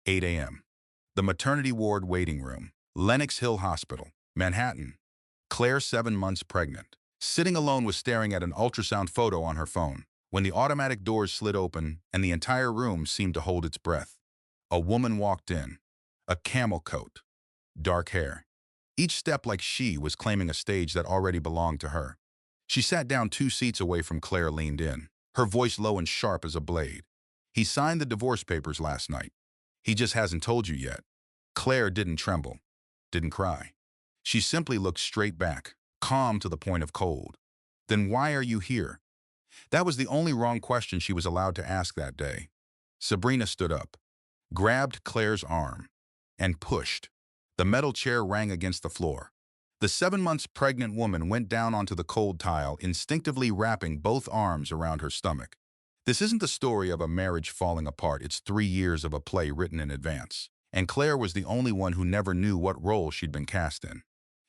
8 a.m. The maternity ward waiting room. Lenox Hill Hospital, Manhattan. Claire, 7 months pregnant, sitting alone was staring at an ultrasound photo on her phone when the automatic doors slid open and the entire room seemed to hold its breath. A woman walked in, a camel coat, dark hair. Each step like she was claiming a stage that already belonged to her. She sat down 2 seats away from Claire, leaned in, her voice low and sharp as a blade. He signed the divorce papers last night. He just hasn't told you yet. Claire didn't tremble, didn't cry. She simply looked straight back, calm to the point of cold. Then why are you here? That was the only wrong question she was allowed to ask that day. Sabrina stood up, grabbed Claire's arm, and pushed. The metal chair rang against the floor. The 7 months pregnant woman went down onto the cold tile, instinctively wrapping both arms around her stomach. This isn't the story of a marriage falling apart, it's 3 years of a play written in advance. And Claire was the only one who never knew what role she'd been cast in.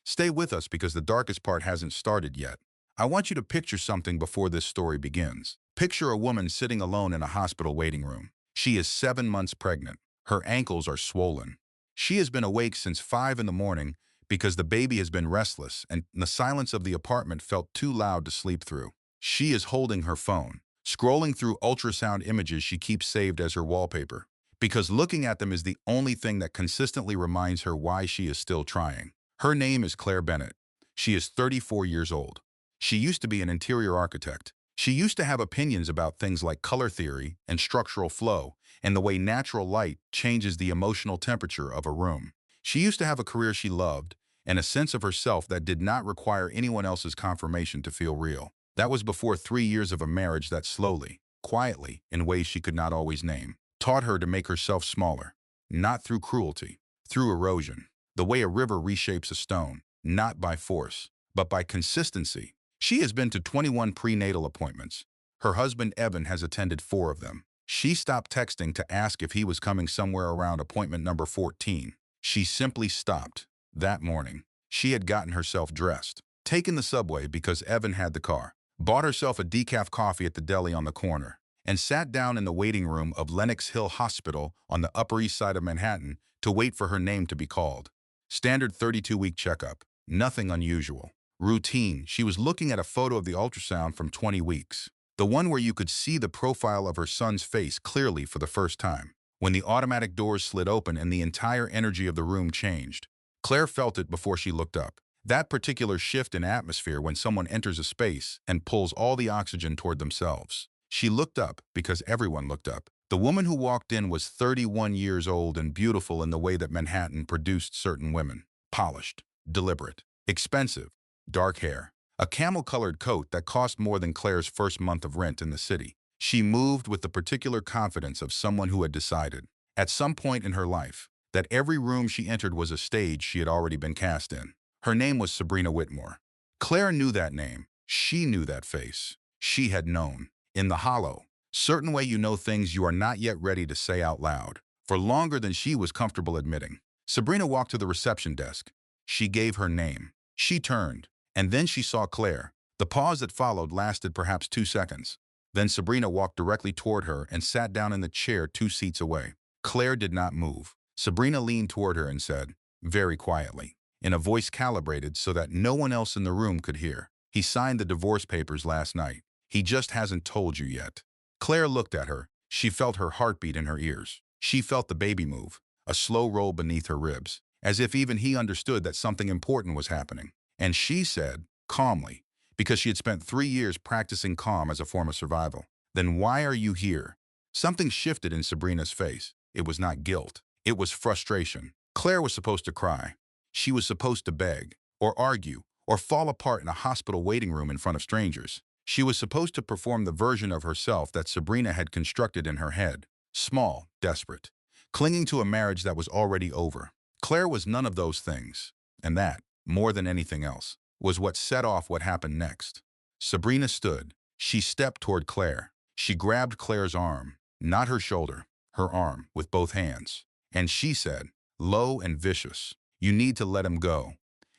Stay with us because the darkest part hasn't started yet. I want you to picture something before this story begins. Picture a woman sitting alone in a hospital waiting room. She is 7 months pregnant. Her ankles are swollen. She has been awake since 5 in the morning because the baby has been restless and the silence of the apartment felt too loud to sleep through. She is holding her phone, scrolling through ultrasound images she keeps saved as her wallpaper, because looking at them is the only thing that consistently reminds her why she is still trying. Her name is Claire Bennett. She is 34 years old. She used to be an interior architect. She used to have opinions about things like color theory and structural flow and the way natural light changes the emotional temperature of a room. She used to have a career she loved and a sense of herself that did not require anyone else's confirmation to feel real. That was before 3 years of a marriage that slowly, quietly, in ways she could not always name, taught her to make herself smaller, not through cruelty, through erosion, the way a river reshapes a stone, not by force, but by consistency. She has been to 21 prenatal appointments. Her husband, Evan, has attended 4 of them. She stopped texting to ask if he was coming somewhere around appointment number 14. She simply stopped. That morning, she had gotten herself dressed, taken the subway because Evan had the car, bought herself a decaf coffee at the deli on the corner, and sat down in the waiting room of Lenox Hill Hospital on the Upper East Side of Manhattan to wait for her name to be called. Standard 32-week checkup. Nothing unusual. Routine. She was looking at a photo of the ultrasound from 20 weeks. The one where you could see the profile of her son's face clearly for the first time. When the automatic doors slid open and the entire energy of the room changed. Claire felt it before she looked up. That particular shift in atmosphere when someone enters a space and pulls all the oxygen toward themselves. She looked up because everyone looked up. The woman who walked in was 31 years old and beautiful in the way that Manhattan produced certain women. Polished, deliberate, expensive, dark hair, a camel-colored coat that cost more than Claire's first month of rent in the city. She moved with the particular confidence of someone who had decided, at some point in her life, that every room she entered was a stage she had already been cast in. Her name was Sabrina Whitmore. Claire knew that name. She knew that face. She had known. In the hollow, certain way you know things you are not yet ready to say out loud, for longer than she was comfortable admitting. Sabrina walked to the reception desk. She gave her name. She turned, and then she saw Claire. The pause that followed lasted perhaps 2 seconds. Then Sabrina walked directly toward her and sat down in the chair 2 seats away. Claire did not move. Sabrina leaned toward her and said, very quietly, in a voice calibrated so that no one else in the room could hear, he signed the divorce papers last night. He just hasn't told you yet. Claire looked at her. She felt her heartbeat in her ears. She felt the baby move, a slow roll beneath her ribs, as if even he understood that something important was happening. And she said, calmly, because she had spent 3 years practicing calm as a form of survival, then why are you here? Something shifted in Sabrina's face. It was not guilt. It was frustration. Claire was supposed to cry. She was supposed to beg, or argue, or fall apart in a hospital waiting room in front of strangers. She was supposed to perform the version of herself that Sabrina had constructed in her head, small, desperate, clinging to a marriage that was already over. Claire was none of those things, and that, more than anything else, was what set off what happened next. Sabrina stood. She stepped toward Claire. She grabbed Claire's arm, not her shoulder, her arm, with both hands. And she said, low and vicious, you need to let him go.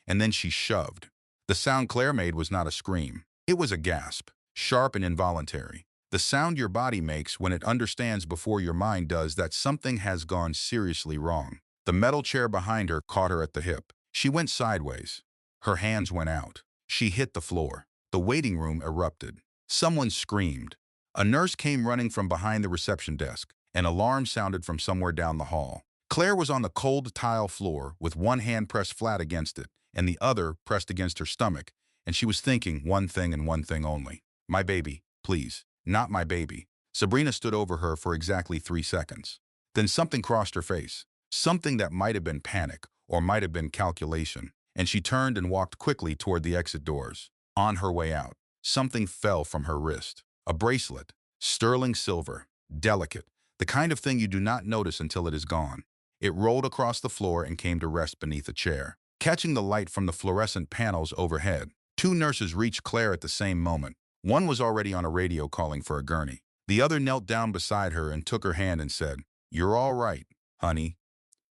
And then she shoved. The sound Claire made was not a scream. It was a gasp, sharp and involuntary. The sound your body makes when it understands before your mind does that something has gone seriously wrong. The metal chair behind her caught her at the hip. She went sideways. Her hands went out. She hit the floor. The waiting room erupted. Someone screamed. A nurse came running from behind the reception desk. An alarm sounded from somewhere down the hall. Claire was on the cold tile floor with one hand pressed flat against it and the other pressed against her stomach, and she was thinking one thing and one thing only. My baby, please, not my baby. Sabrina stood over her for exactly 3 seconds. Then something crossed her face, something that might have been panic or might have been calculation, and she turned and walked quickly toward the exit doors. On her way out, something fell from her wrist. A bracelet, sterling silver, delicate, the kind of thing you do not notice until it is gone. It rolled across the floor and came to rest beneath a chair. Catching the light from the fluorescent panels overhead, 2 nurses reached Claire at the same moment. One was already on a radio calling for a gurney. The other knelt down beside her and took her hand and said, "You're all right, honey.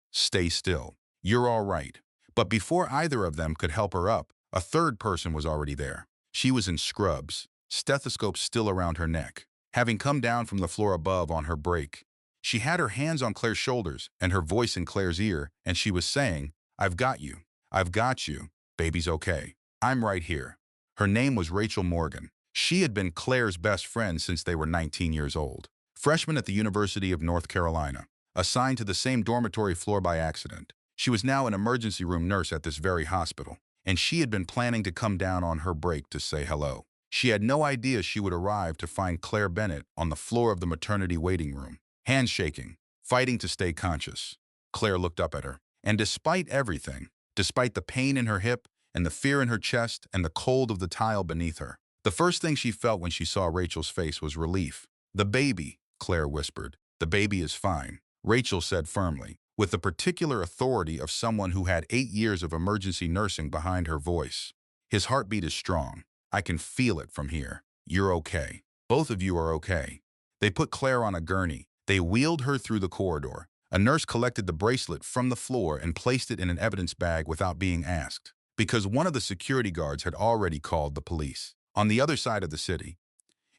Stay still. You're all right." But before either of them could help her up, a third person was already there. She was in scrubs, stethoscope still around her neck, having come down from the floor above on her break. She had her hands on Claire's shoulders and her voice in Claire's ear, and she was saying, "I've got you. I've got you. Baby's okay. I'm right here." Her name was Rachel Morgan. She had been Claire's best friend since they were 19 years old. Freshman at the University of North Carolina, assigned to the same dormitory floor by accident. She was now an emergency room nurse at this very hospital, and she had been planning to come down on her break to say hello. She had no idea she would arrive to find Claire Bennett on the floor of the maternity waiting room, hands shaking, fighting to stay conscious. Claire looked up at her, and despite everything, despite the pain in her hip and the fear in her chest and the cold of the tile beneath her, the first thing she felt when she saw Rachel's face was relief. "The baby," Claire whispered. "The baby is fine," Rachel said firmly, with the particular authority of someone who had 8 years of emergency nursing behind her voice. "His heartbeat is strong. I can feel it from here. You're okay. Both of you are okay." They put Claire on a gurney. They wheeled her through the corridor. A nurse collected the bracelet from the floor and placed it in an evidence bag without being asked, because one of the security guards had already called the police. On the other side of the city,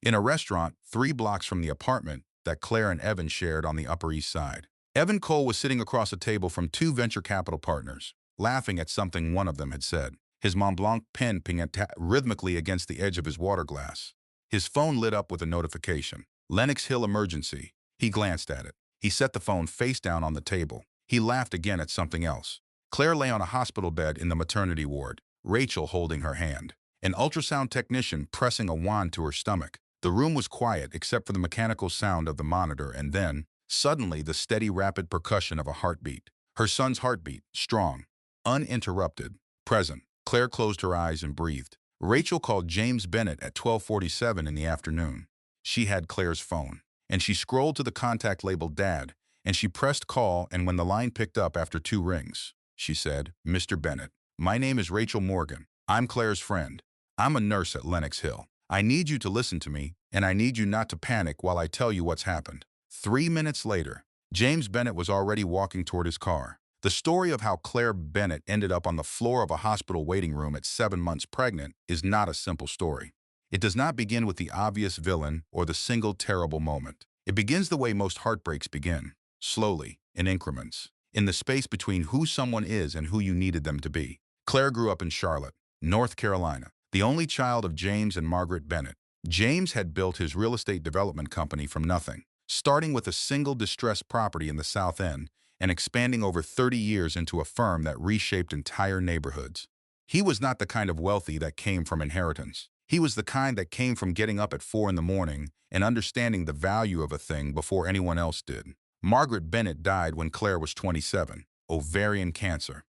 in a restaurant 3 blocks from the apartment that Claire and Evan shared on the Upper East Side, Evan Cole was sitting across a table from 2 venture capital partners, laughing at something one of them had said. His Mont Blanc pen pinged rhythmically against the edge of his water glass. His phone lit up with a notification. "Lenox Hill emergency." He glanced at it. He set the phone face down on the table. He laughed again at something else. Claire lay on a hospital bed in the maternity ward, Rachel holding her hand. An ultrasound technician pressing a wand to her stomach. The room was quiet except for the mechanical sound of the monitor, and then, suddenly, the steady, rapid percussion of a heartbeat. Her son's heartbeat, strong, uninterrupted, present. Claire closed her eyes and breathed. Rachel called James Bennett at 12:47 in the afternoon. She had Claire's phone, and she scrolled to the contact labeled Dad, and she pressed call, and when the line picked up after 2 rings, she said, "Mr. Bennett, my name is Rachel Morgan. I'm Claire's friend. I'm a nurse at Lenox Hill. I need you to listen to me, and I need you not to panic while I tell you what's happened." 3 minutes later, James Bennett was already walking toward his car. The story of how Claire Bennett ended up on the floor of a hospital waiting room at 7 months pregnant is not a simple story. It does not begin with the obvious villain or the single terrible moment. It begins the way most heartbreaks begin, slowly, in increments, in the space between who someone is and who you needed them to be. Claire grew up in Charlotte, North Carolina, the only child of James and Margaret Bennett. James had built his real estate development company from nothing, starting with a single distressed property in the South End and expanding over 30 years into a firm that reshaped entire neighborhoods. He was not the kind of wealthy that came from inheritance. He was the kind that came from getting up at 4 in the morning and understanding the value of a thing before anyone else did. Margaret Bennett died when Claire was 27, ovarian cancer.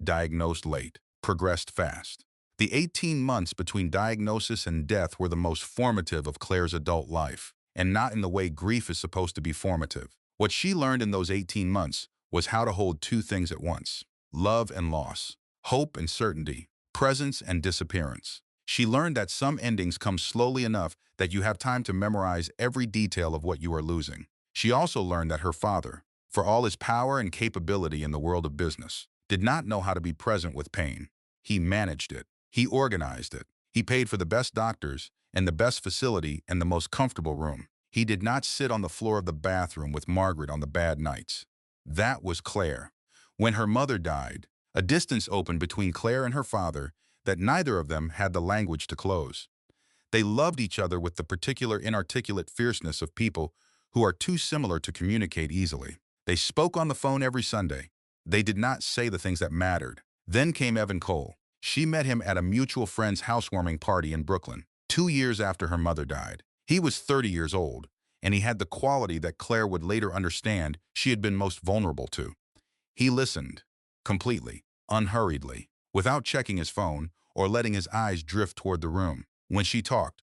Diagnosed late, progressed fast. The 18 months between diagnosis and death were the most formative of Claire's adult life, and not in the way grief is supposed to be formative. What she learned in those 18 months was how to hold 2 things at once: love and loss, hope and certainty, presence and disappearance. She learned that some endings come slowly enough that you have time to memorize every detail of what you are losing. She also learned that her father, for all his power and capability in the world of business, did not know how to be present with pain. He managed it. He organized it. He paid for the best doctors and the best facility and the most comfortable room. He did not sit on the floor of the bathroom with Margaret on the bad nights. That was Claire. When her mother died, a distance opened between Claire and her father that neither of them had the language to close. They loved each other with the particular inarticulate fierceness of people who are too similar to communicate easily. They spoke on the phone every Sunday. They did not say the things that mattered. Then came Evan Cole. She met him at a mutual friend's housewarming party in Brooklyn, 2 years after her mother died. He was 30 years old, and he had the quality that Claire would later understand she had been most vulnerable to. He listened, completely, unhurriedly, without checking his phone or letting his eyes drift toward the room. When she talked,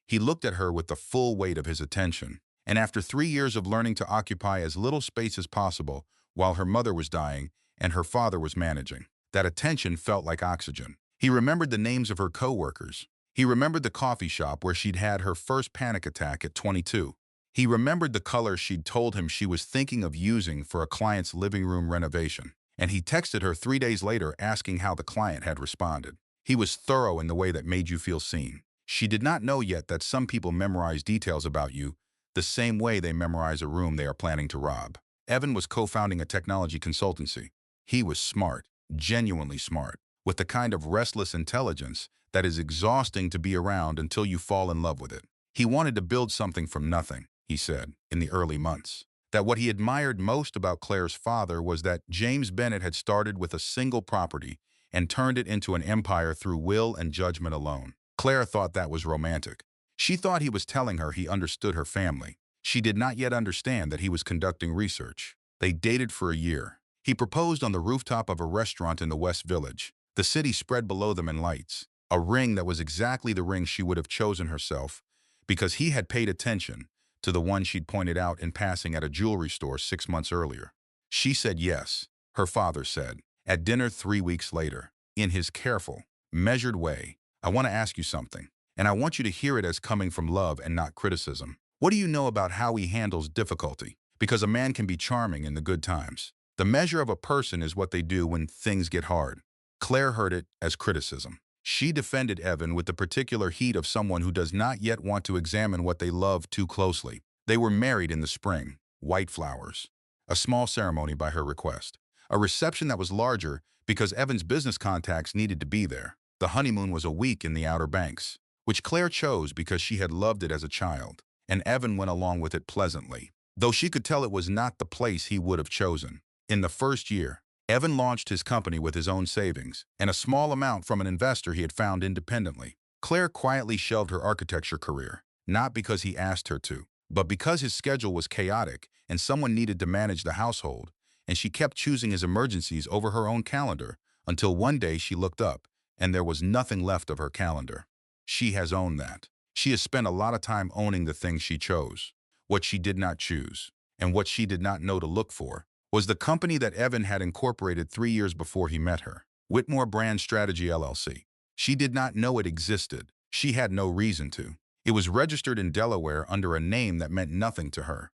he looked at her with the full weight of his attention. And after 3 years of learning to occupy as little space as possible while her mother was dying and her father was managing, that attention felt like oxygen. He remembered the names of her coworkers. He remembered the coffee shop where she'd had her first panic attack at 22. He remembered the color she'd told him she was thinking of using for a client's living room renovation. And he texted her 3 days later asking how the client had responded. He was thorough in the way that made you feel seen. She did not know yet that some people memorize details about you the same way they memorize a room they are planning to rob. Evan was co-founding a technology consultancy. He was smart, genuinely smart, with the kind of restless intelligence that is exhausting to be around until you fall in love with it. He wanted to build something from nothing, he said, in the early months. That what he admired most about Claire's father was that James Bennett had started with a single property and turned it into an empire through will and judgment alone. Claire thought that was romantic. She thought he was telling her he understood her family. She did not yet understand that he was conducting research. They dated for a year. He proposed on the rooftop of a restaurant in the West Village. The city spread below them in lights, a ring that was exactly the ring she would have chosen herself because he had paid attention to the one she'd pointed out in passing at a jewelry store 6 months earlier. She said yes, her father said, at dinner 3 weeks later, in his careful, measured way. I want to ask you something, and I want you to hear it as coming from love and not criticism. What do you know about how he handles difficulty? Because a man can be charming in the good times. The measure of a person is what they do when things get hard. Claire heard it as criticism. She defended Evan with the particular heat of someone who does not yet want to examine what they love too closely. They were married in the spring, white flowers. A small ceremony by her request. A reception that was larger because Evan's business contacts needed to be there. The honeymoon was a week in the Outer Banks, which Claire chose because she had loved it as a child, and Evan went along with it pleasantly, though she could tell it was not the place he would have chosen. In the first year, Evan launched his company with his own savings and a small amount from an investor he had found independently. Claire quietly shelved her architecture career, not because he asked her to, but because his schedule was chaotic and someone needed to manage the household, and she kept choosing his emergencies over her own calendar until one day she looked up and there was nothing left of her calendar. She has owned that. She has spent a lot of time owning the things she chose. What she did not choose, and what she did not know to look for, was the company that Evan had incorporated 3 years before he met her, Whitmore Brand Strategy LLC. She did not know it existed. She had no reason to. It was registered in Delaware under a name that meant nothing to her,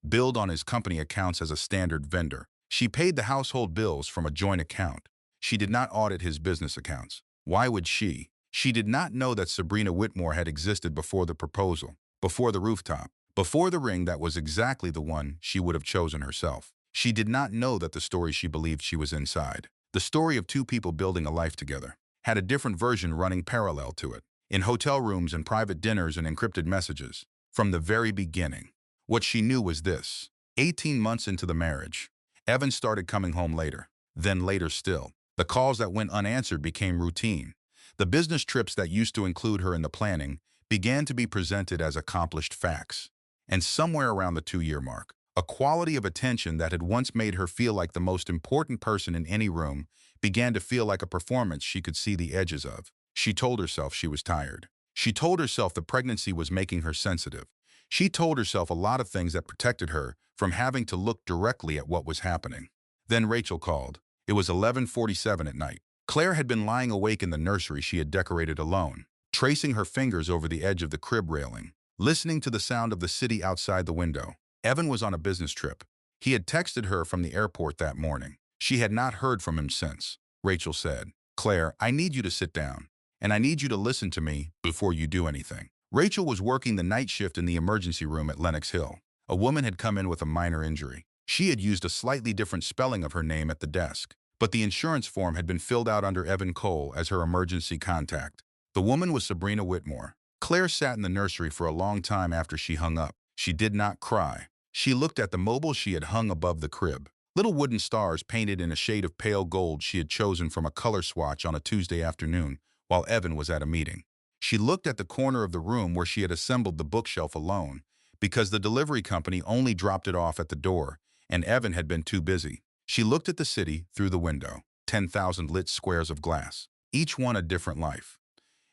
billed on his company accounts as a standard vendor. She paid the household bills from a joint account. She did not audit his business accounts. Why would she? She did not know that Sabrina Whitmore had existed before the proposal, before the rooftop, before the ring that was exactly the one she would have chosen herself. She did not know that the story she believed she was inside, the story of two people building a life together, had a different version running parallel to it, in hotel rooms and private dinners and encrypted messages. From the very beginning, what she knew was this. 18 months into the marriage, Evan started coming home later, then later still. The calls that went unanswered became routine. The business trips that used to include her in the planning began to be presented as accomplished facts. And somewhere around the 2-year mark, a quality of attention that had once made her feel like the most important person in any room began to feel like a performance she could see the edges of. She told herself she was tired. She told herself the pregnancy was making her sensitive. She told herself a lot of things that protected her from having to look directly at what was happening. Then Rachel called. It was 11:47 at night. Claire had been lying awake in the nursery she had decorated alone, tracing her fingers over the edge of the crib railing, listening to the sound of the city outside the window. Evan was on a business trip. He had texted her from the airport that morning. She had not heard from him since. Rachel said, "Claire, I need you to sit down, and I need you to listen to me before you do anything." Rachel was working the night shift in the emergency room at Lenox Hill. A woman had come in with a minor injury. She had used a slightly different spelling of her name at the desk, but the insurance form had been filled out under Evan Cole as her emergency contact. The woman was Sabrina Whitmore. Claire sat in the nursery for a long time after she hung up. She did not cry. She looked at the mobile she had hung above the crib. Little wooden stars painted in a shade of pale gold she had chosen from a color swatch on a Tuesday afternoon while Evan was at a meeting. She looked at the corner of the room where she had assembled the bookshelf alone because the delivery company only dropped it off at the door and Evan had been too busy. She looked at the city through the window, 10,000 lit squares of glass, each one a different life.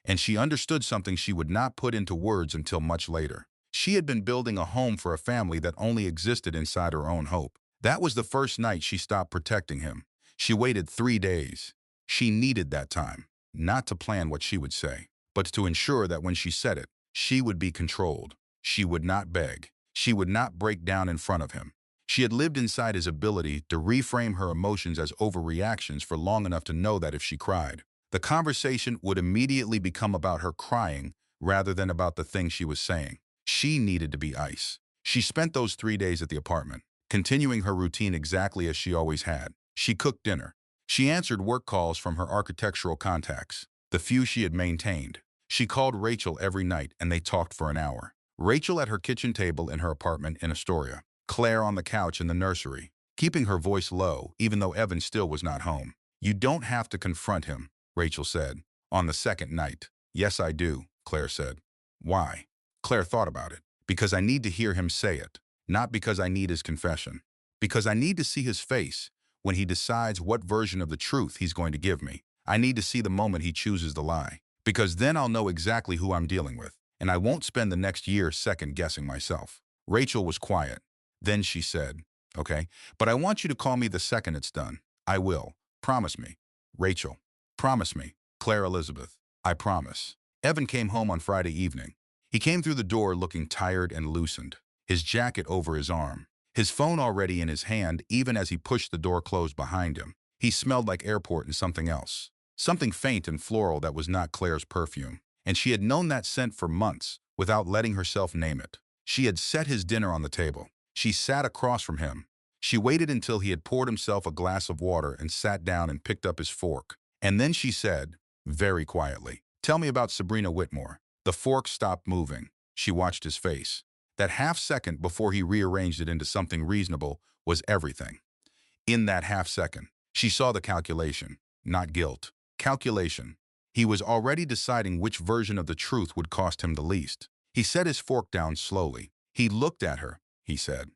And she understood something she would not put into words until much later. She had been building a home for a family that only existed inside her own hope. That was the first night she stopped protecting him. She waited 3 days. She needed that time, not to plan what she would say, but to ensure that when she said it, she would be controlled. She would not beg. She would not break down in front of him. She had lived inside his ability to reframe her emotions as overreactions for long enough to know that if she cried, the conversation would immediately become about her crying rather than about the thing she was saying. She needed to be ice. She spent those 3 days at the apartment, continuing her routine exactly as she always had. She cooked dinner. She answered work calls from her architectural contacts, the few she had maintained. She called Rachel every night and they talked for an hour. Rachel at her kitchen table in her apartment in Astoria. Claire on the couch in the nursery, keeping her voice low even though Evan still was not home. "You don't have to confront him," Rachel said. On the second night. "Yes, I do," Claire said. "Why?" Claire thought about it. "Because I need to hear him say it. Not because I need his confession. Because I need to see his face when he decides what version of the truth he's going to give me. I need to see the moment he chooses the lie. Because then I'll know exactly who I'm dealing with, and I won't spend the next year second-guessing myself." Rachel was quiet. Then she said, "Okay, but I want you to call me the second it's done." "I will. Promise me." "Rachel, promise me." "Claire Elizabeth, I promise." Evan came home on Friday evening. He came through the door looking tired and loosened, his jacket over his arm, his phone already in his hand even as he pushed the door closed behind him. He smelled like airport and something else, something faint and floral that was not Claire's perfume. And she had known that scent for months without letting herself name it. She had set his dinner on the table. She sat across from him. She waited until he had poured himself a glass of water and sat down and picked up his fork. And then she said, very quietly, "Tell me about Sabrina Whitmore." The fork stopped moving. She watched his face. That half second before he rearranged it into something reasonable was everything. In that half second, she saw the calculation, not guilt. Calculation. He was already deciding which version of the truth would cost him the least. He set his fork down slowly. He looked at her, he said.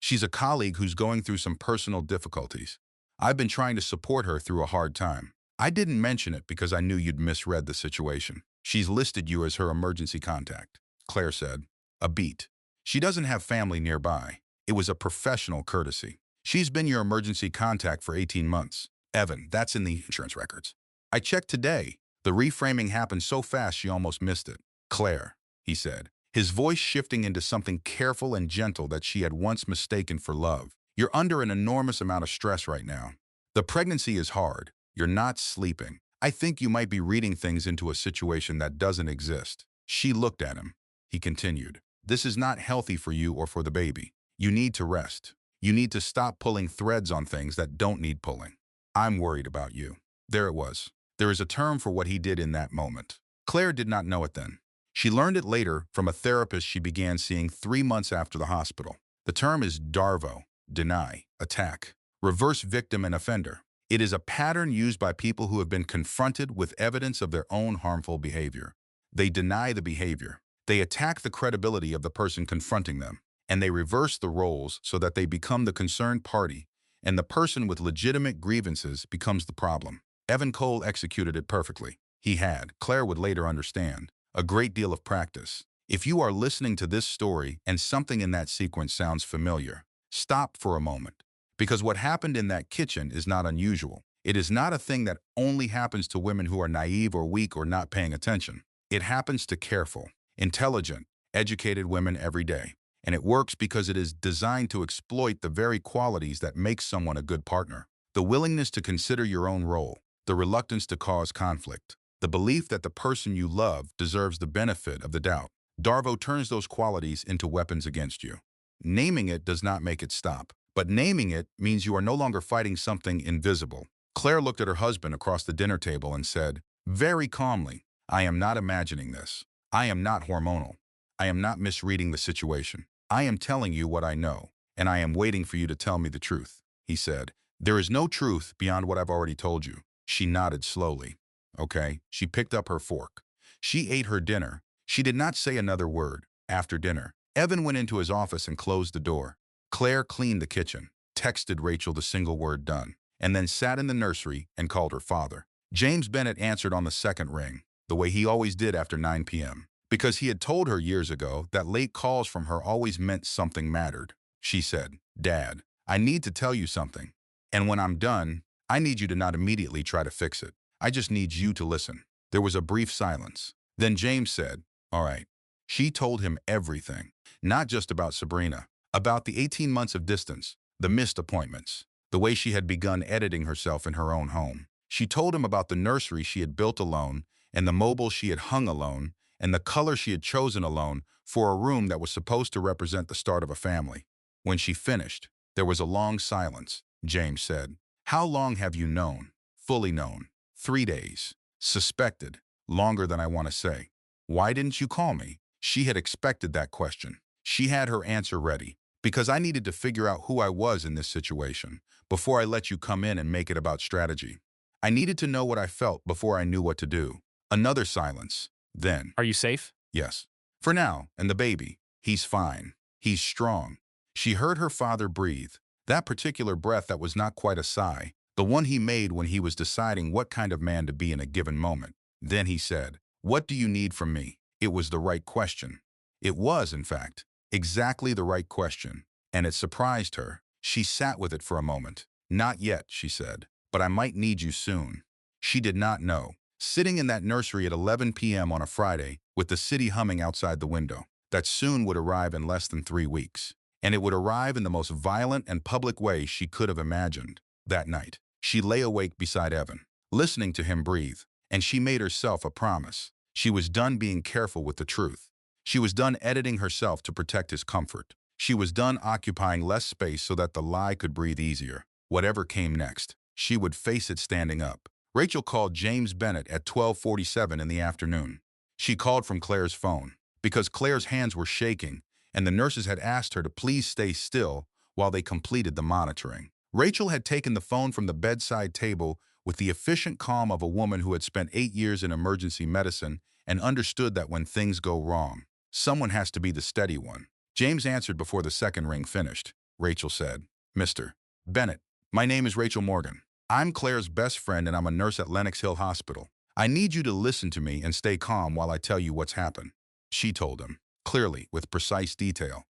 "She's a colleague who's going through some personal difficulties. I've been trying to support her through a hard time. I didn't mention it because I knew you'd misread the situation. She's listed you as her emergency contact." Claire said. "A beat. She doesn't have family nearby. It was a professional courtesy. She's been your emergency contact for 18 months. Evan, that's in the insurance records. I checked today. The reframing happened so fast she almost missed it." "Claire," he said, his voice shifting into something careful and gentle that she had once mistaken for love. "You're under an enormous amount of stress right now. The pregnancy is hard. You're not sleeping. I think you might be reading things into a situation that doesn't exist." She looked at him. He continued, "This is not healthy for you or for the baby. You need to rest. You need to stop pulling threads on things that don't need pulling. I'm worried about you." There it was. There is a term for what he did in that moment. Claire did not know it then. She learned it later from a therapist she began seeing 3 months after the hospital. The term is DARVO, deny, attack, reverse victim and offender. It is a pattern used by people who have been confronted with evidence of their own harmful behavior. They deny the behavior. They attack the credibility of the person confronting them, and they reverse the roles so that they become the concerned party, and the person with legitimate grievances becomes the problem. Evan Cole executed it perfectly. He had, Claire would later understand, a great deal of practice. If you are listening to this story and something in that sequence sounds familiar, stop for a moment. Because what happened in that kitchen is not unusual. It is not a thing that only happens to women who are naive or weak or not paying attention. It happens to careful, intelligent, educated women every day. And it works because it is designed to exploit the very qualities that make someone a good partner. The willingness to consider your own role, the reluctance to cause conflict, the belief that the person you love deserves the benefit of the doubt. Darvo turns those qualities into weapons against you. Naming it does not make it stop, but naming it means you are no longer fighting something invisible. Claire looked at her husband across the dinner table and said, very calmly, I am not imagining this. I am not hormonal. I am not misreading the situation. I am telling you what I know, and I am waiting for you to tell me the truth. He said, there is no truth beyond what I've already told you. She nodded slowly. Okay, she picked up her fork. She ate her dinner. She did not say another word. After dinner, Evan went into his office and closed the door. Claire cleaned the kitchen, texted Rachel the single word done, and then sat in the nursery and called her father. James Bennett answered on the second ring, the way he always did after 9 p.m. Because he had told her years ago that late calls from her always meant something mattered. She said, Dad, I need to tell you something. And when I'm done, I need you to not immediately try to fix it. I just need you to listen. There was a brief silence. Then James said, all right. She told him everything, not just about Sabrina, about the 18 months of distance, the missed appointments, the way she had begun editing herself in her own home. She told him about the nursery she had built alone, and the mobile she had hung alone, and the color she had chosen alone for a room that was supposed to represent the start of a family. When she finished, there was a long silence. James said, how long have you known? Fully known. 3 days. Suspected. Longer than I want to say. Why didn't you call me? She had expected that question. She had her answer ready. Because I needed to figure out who I was in this situation before I let you come in and make it about strategy. I needed to know what I felt before I knew what to do. Another silence. Then, Are you safe? yes. For now, and the baby, he's fine. He's strong. She heard her father breathe. That particular breath that was not quite a sigh, the one he made when he was deciding what kind of man to be in a given moment. Then he said, what do you need from me? It was the right question. It was, in fact, exactly the right question, and it surprised her. She sat with it for a moment. Not yet, she said, but I might need you soon. She did not know. Sitting in that nursery at 11 p.m. on a Friday, with the city humming outside the window, that soon would arrive in less than 3 weeks. And it would arrive in the most violent and public way she could have imagined. That night, she lay awake beside Evan, listening to him breathe, and she made herself a promise. She was done being careful with the truth. She was done editing herself to protect his comfort. She was done occupying less space so that the lie could breathe easier. Whatever came next, she would face it standing up. Rachel called James Bennett at 12:47 in the afternoon. She called from Claire's phone because Claire's hands were shaking and the nurses had asked her to please stay still while they completed the monitoring. Rachel had taken the phone from the bedside table with the efficient calm of a woman who had spent 8 years in emergency medicine and understood that when things go wrong, someone has to be the steady one. James answered before the second ring finished. Rachel said, Mr. Bennett, my name is Rachel Morgan. I'm Claire's best friend and I'm a nurse at Lenox Hill Hospital. I need you to listen to me and stay calm while I tell you what's happened. She told him, clearly, with precise detail,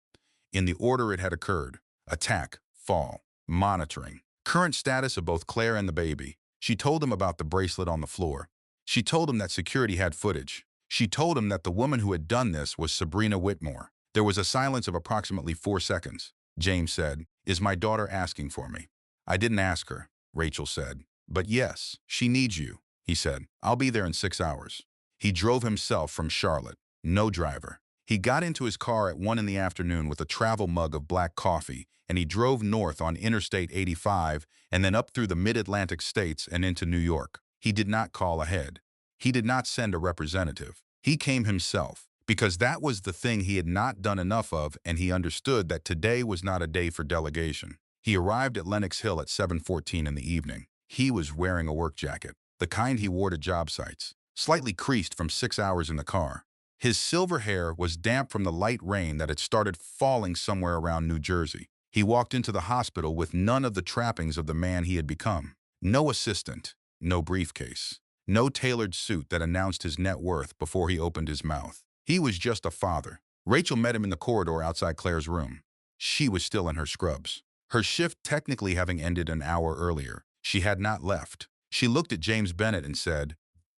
in the order it had occurred: attack, fall, monitoring, current status of both Claire and the baby. She told him about the bracelet on the floor. She told him that security had footage. She told him that the woman who had done this was Sabrina Whitmore. There was a silence of approximately 4 seconds. James said, is my daughter asking for me? I didn't ask her, Rachel said. But yes, she needs you, he said. I'll be there in 6 hours. He drove himself from Charlotte. No driver. He got into his car at 1 in the afternoon with a travel mug of black coffee, and he drove north on Interstate 85 and then up through the mid-Atlantic states and into New York. He did not call ahead. He did not send a representative. He came himself, because that was the thing he had not done enough of, and he understood that today was not a day for delegation. He arrived at Lenox Hill at 7:14 in the evening. He was wearing a work jacket, the kind he wore to job sites, slightly creased from 6 hours in the car. His silver hair was damp from the light rain that had started falling somewhere around New Jersey. He walked into the hospital with none of the trappings of the man he had become. No assistant, no briefcase, no tailored suit that announced his net worth before he opened his mouth. He was just a father. Rachel met him in the corridor outside Claire's room. She was still in her scrubs. Her shift technically having ended an hour earlier. She had not left. She looked at James Bennett and said,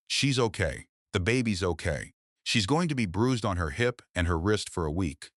she's okay. The baby's okay. She's going to be bruised on her hip and her wrist for a week.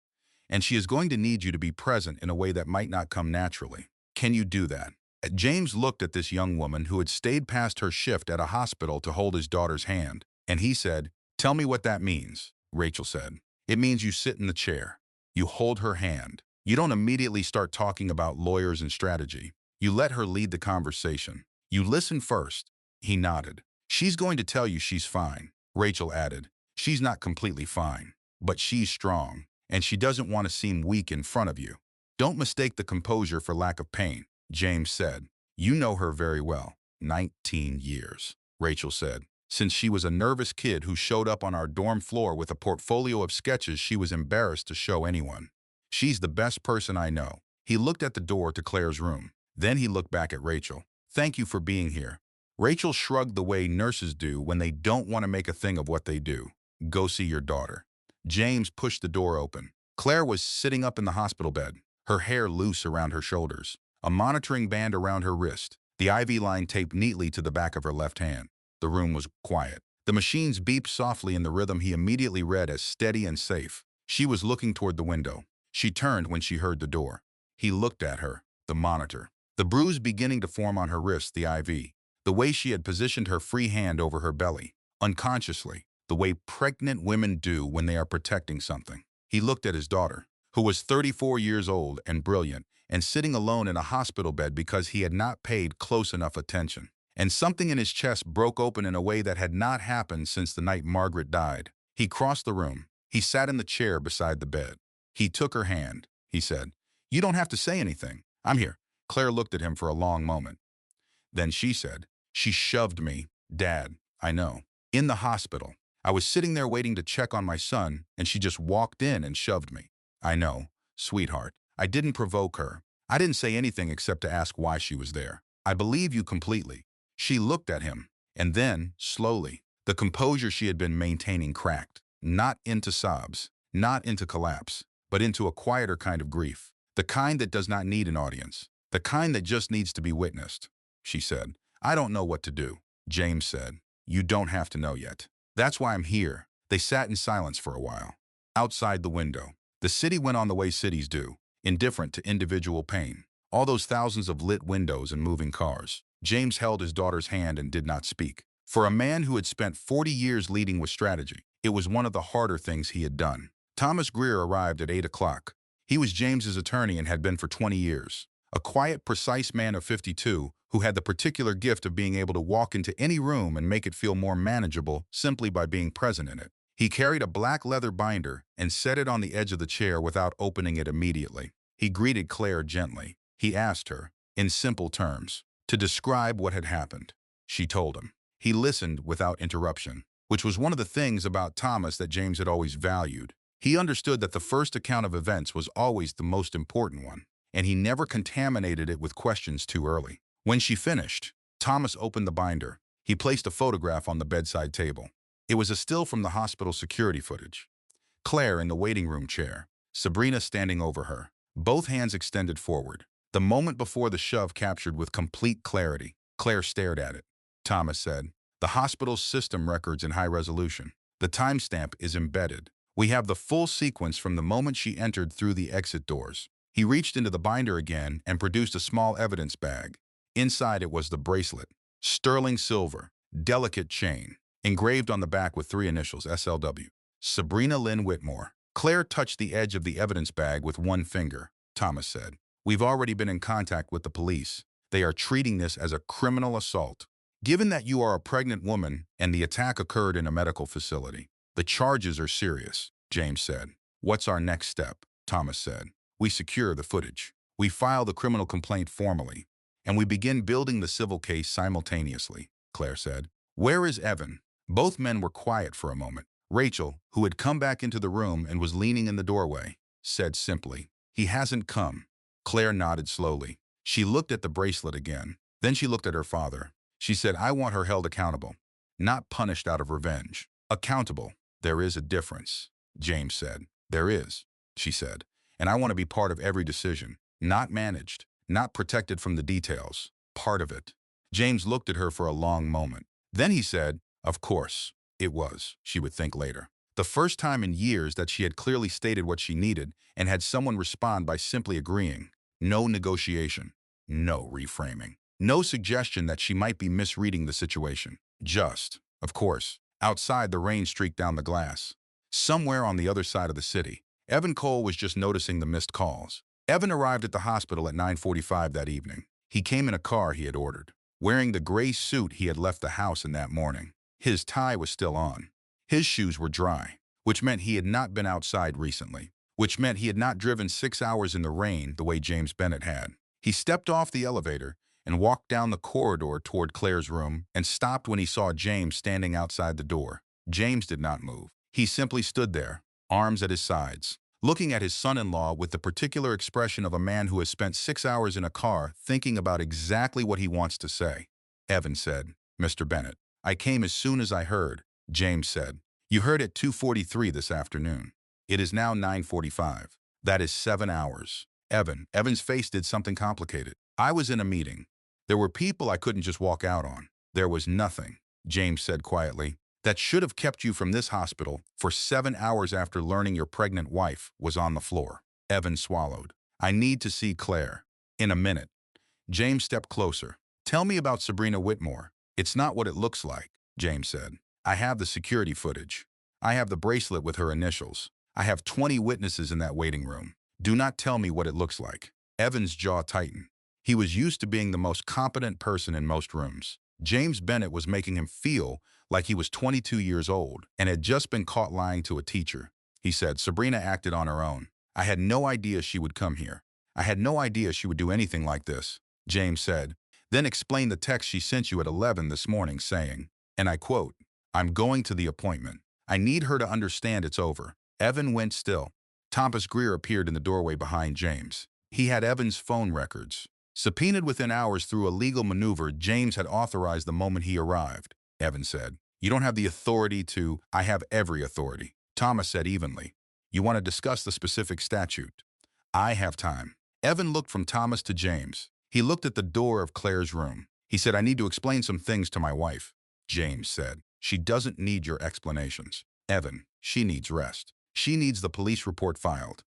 And she is going to need you to be present in a way that might not come naturally. Can you do that? James looked at this young woman who had stayed past her shift at a hospital to hold his daughter's hand, and he said, tell me what that means, Rachel said. It means you sit in the chair. You hold her hand. You don't immediately start talking about lawyers and strategy. You let her lead the conversation. You listen first. He nodded. She's going to tell you she's fine, Rachel added. She's not completely fine, but she's strong, and she doesn't want to seem weak in front of you. Don't mistake the composure for lack of pain, James said. You know her very well. 19 years, Rachel said. Since she was a nervous kid who showed up on our dorm floor with a portfolio of sketches she was embarrassed to show anyone. She's the best person I know. He looked at the door to Claire's room. Then he looked back at Rachel. Thank you for being here. Rachel shrugged the way nurses do when they don't want to make a thing of what they do. Go see your daughter. James pushed the door open. Claire was sitting up in the hospital bed, her hair loose around her shoulders, a monitoring band around her wrist, the IV line taped neatly to the back of her left hand. The room was quiet. The machines beeped softly in the rhythm he immediately read as steady and safe. She was looking toward the window. She turned when she heard the door. He looked at her, the monitor, the bruise beginning to form on her wrist, the IV, the way she had positioned her free hand over her belly, unconsciously, the way pregnant women do when they are protecting something. He looked at his daughter, who was 34 years old and brilliant, and sitting alone in a hospital bed because he had not paid close enough attention. And something in his chest broke open in a way that had not happened since the night Margaret died. He crossed the room. He sat in the chair beside the bed. He took her hand. He said, "You don't have to say anything. I'm here." Claire looked at him for a long moment. Then she said, "She shoved me, Dad, I know, in the hospital. I was sitting there waiting to check on my son, and she just walked in and shoved me." "I know, sweetheart. I didn't provoke her. I didn't say anything except to ask why she was there. I believe you completely." She looked at him, and then, slowly, the composure she had been maintaining cracked, not into sobs, not into collapse, but into a quieter kind of grief, the kind that does not need an audience, the kind that just needs to be witnessed. She said, "I don't know what to do." James said, "You don't have to know yet. That's why I'm here." They sat in silence for a while. Outside the window, the city went on the way cities do, indifferent to individual pain. All those thousands of lit windows and moving cars. James held his daughter's hand and did not speak. For a man who had spent 40 years leading with strategy, it was one of the harder things he had done. Thomas Greer arrived at 8 o'clock. He was James's attorney and had been for 20 years. A quiet, precise man of 52 who had the particular gift of being able to walk into any room and make it feel more manageable simply by being present in it. He carried a black leather binder and set it on the edge of the chair without opening it immediately. He greeted Claire gently. He asked her, in simple terms, to describe what had happened. She told him. He listened without interruption, which was one of the things about Thomas that James had always valued. He understood that the first account of events was always the most important one, and he never contaminated it with questions too early. When she finished, Thomas opened the binder. He placed a photograph on the bedside table. It was a still from the hospital security footage. Claire in the waiting room chair, Sabrina standing over her, both hands extended forward. The moment before the shove captured with complete clarity. Claire stared at it. Thomas said, "The hospital's system records in high resolution. The timestamp is embedded. We have the full sequence from the moment she entered through the exit doors." He reached into the binder again and produced a small evidence bag. Inside it was the bracelet. Sterling silver, delicate chain, engraved on the back with 3 initials, SLW. Sabrina Lynn Whitmore. Claire touched the edge of the evidence bag with one finger. Thomas said, "We've already been in contact with the police. They are treating this as a criminal assault. Given that you are a pregnant woman and the attack occurred in a medical facility, the charges are serious," James said. "What's our next step?" Thomas said. "We secure the footage. We file the criminal complaint formally, and we begin building the civil case simultaneously," Claire said. "Where is Evan?" Both men were quiet for a moment. Rachel, who had come back into the room and was leaning in the doorway, said simply, "He hasn't come." Claire nodded slowly. She looked at the bracelet again. Then she looked at her father. She said, "I want her held accountable, not punished out of revenge. Accountable. There is a difference," James said. "There is," she said. "And I want to be part of every decision. Not managed, not protected from the details. Part of it." James looked at her for a long moment. Then he said, "Of course, it was," she would think later. The first time in years that she had clearly stated what she needed and had someone respond by simply agreeing. No negotiation. No reframing. No suggestion that she might be misreading the situation. Just, of course, outside the rain streaked down the glass. somewhere on the other side of the city. Evan Cole was just noticing the missed calls. Evan arrived at the hospital at 9:45 that evening. He came in a car he had ordered, wearing the gray suit he had left the house in that morning. His tie was still on. His shoes were dry, which meant he had not been outside recently, which meant he had not driven 6 hours in the rain the way James Bennett had. He stepped off the elevator and walked down the corridor toward Claire's room and stopped when he saw James standing outside the door. James did not move. He simply stood there, arms at his sides, looking at his son-in-law with the particular expression of a man who has spent 6 hours in a car thinking about exactly what he wants to say. Evan said, "Mr. Bennett, I came as soon as I heard." James said, "You heard at 2:43 this afternoon. It is now 9:45. That is 7 hours. Evan's face did something complicated. "I was in a meeting. There were people I couldn't just walk out on. There was nothing," James said quietly, "that should have kept you from this hospital for 7 hours after learning your pregnant wife was on the floor." Evan swallowed. "I need to see Claire." "In a minute." James stepped closer. "Tell me about Sabrina Whitmore." "It's not what it looks like," James said. "I have the security footage. I have the bracelet with her initials. I have 20 witnesses in that waiting room. Do not tell me what it looks like." Evan's jaw tightened. He was used to being the most competent person in most rooms. James Bennett was making him feel like he was 22 years old and had just been caught lying to a teacher. He said, "Sabrina acted on her own. I had no idea she would come here. I had no idea she would do anything like this." James said, "Then explain the text she sent you at 11 this morning saying," and I quote, "I'm going to the appointment. I need her to understand it's over." Evan went still. Thomas Greer appeared in the doorway behind James. He had Evan's phone records. Subpoenaed within hours through a legal maneuver James had authorized the moment he arrived. Evan said, "You don't have the authority to." "I have every authority," Thomas said evenly. "You want to discuss the specific statute?" "I have time." Evan looked from Thomas to James. He looked at the door of Claire's room. He said, "I need to explain some things to my wife." James said, "She doesn't need your explanations." Evan, "She needs rest. She needs the police report filed.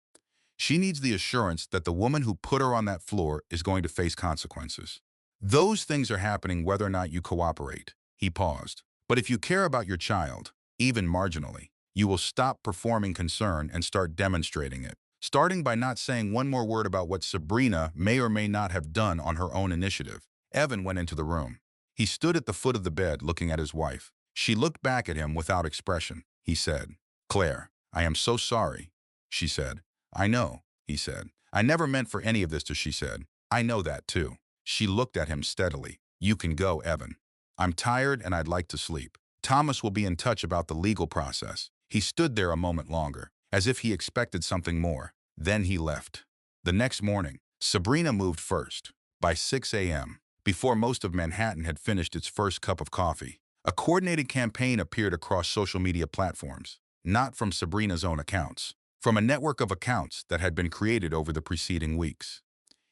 She needs the assurance that the woman who put her on that floor is going to face consequences. Those things are happening whether or not you cooperate." He paused. "But if you care about your child, even marginally, you will stop performing concern and start demonstrating it, starting by not saying one more word about what Sabrina may or may not have done on her own initiative." Evan went into the room. He stood at the foot of the bed looking at his wife. She looked back at him without expression. He said, "Claire, I am so sorry." She said, "I know," he said. "I never meant for any of this to," she said. "I know that too." She looked at him steadily. "You can go, Evan. I'm tired and I'd like to sleep. Thomas will be in touch about the legal process." He stood there a moment longer, as if he expected something more. Then he left. The next morning, Sabrina moved first. By 6 a.m., before most of Manhattan had finished its first cup of coffee, a coordinated campaign appeared across social media platforms, not from Sabrina's own accounts, from a network of accounts that had been created over the preceding weeks.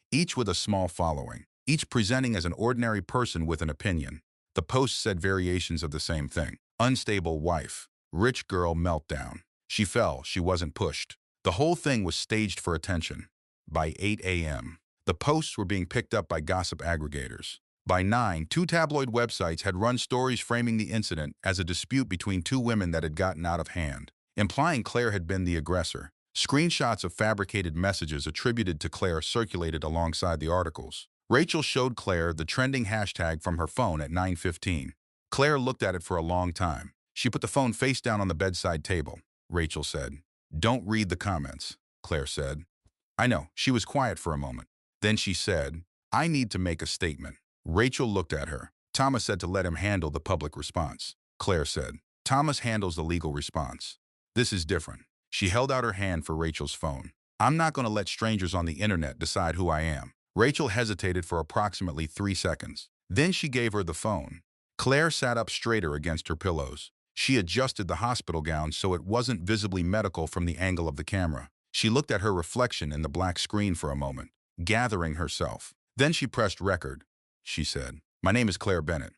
Each with a small following, each presenting as an ordinary person with an opinion. The posts said variations of the same thing. Unstable wife. Rich girl meltdown. She fell, she wasn't pushed. The whole thing was staged for attention. By 8 a.m., the posts were being picked up by gossip aggregators. By 9, 2 tabloid websites had run stories framing the incident as a dispute between 2 women that had gotten out of hand, implying Claire had been the aggressor. Screenshots of fabricated messages attributed to Claire circulated alongside the articles. Rachel showed Claire the trending hashtag from her phone at 9:15. Claire looked at it for a long time. She put the phone face down on the bedside table. Rachel said, "Don't read the comments," Claire said. "I know." She was quiet for a moment. Then she said, "I need to make a statement." Rachel looked at her. Thomas said to let him handle the public response. Claire said, "Thomas handles the legal response. This is different." She held out her hand for Rachel's phone. "I'm not going to let strangers on the internet decide who I am." Rachel hesitated for approximately 3 seconds. Then she gave her the phone. Claire sat up straighter against her pillows. She adjusted the hospital gown so it wasn't visibly medical from the angle of the camera. She looked at her reflection in the black screen for a moment, gathering herself. Then she pressed record. She said, "My name is Claire Bennett.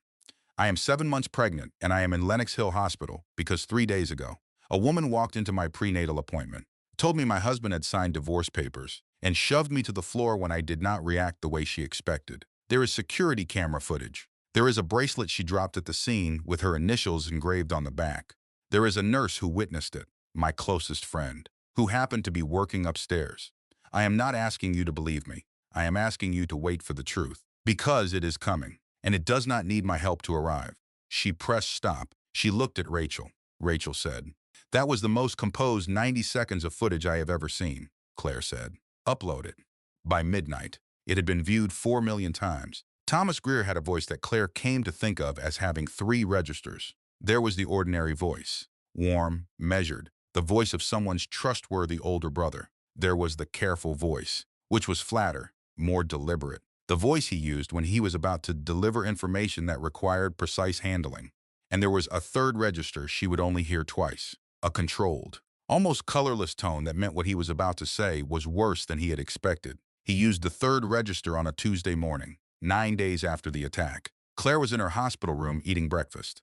I am 7 months pregnant and I am in Lenox Hill Hospital because 3 days ago, a woman walked into my prenatal appointment, told me my husband had signed divorce papers, and shoved me to the floor when I did not react the way she expected. There is security camera footage. There is a bracelet she dropped at the scene with her initials engraved on the back. There is a nurse who witnessed it. my closest friend, who happened to be working upstairs. I am not asking you to believe me. I am asking you to wait for the truth, because it is coming, and it does not need my help to arrive. She pressed stop. She looked at Rachel. Rachel said, "That was the most composed 90 seconds of footage I have ever seen," Claire said. "Upload it." By midnight, it had been viewed 4 million times. Thomas Greer had a voice that Claire came to think of as having 3 registers. There was the ordinary voice, warm, measured, the voice of someone's trustworthy older brother. There was the careful voice, which was flatter, more deliberate, the voice he used when he was about to deliver information that required precise handling. And there was a third register she would only hear twice, a controlled, almost colorless tone that meant what he was about to say was worse than he had expected. He used the third register on a Tuesday morning, 9 days after the attack. Claire was in her hospital room eating breakfast.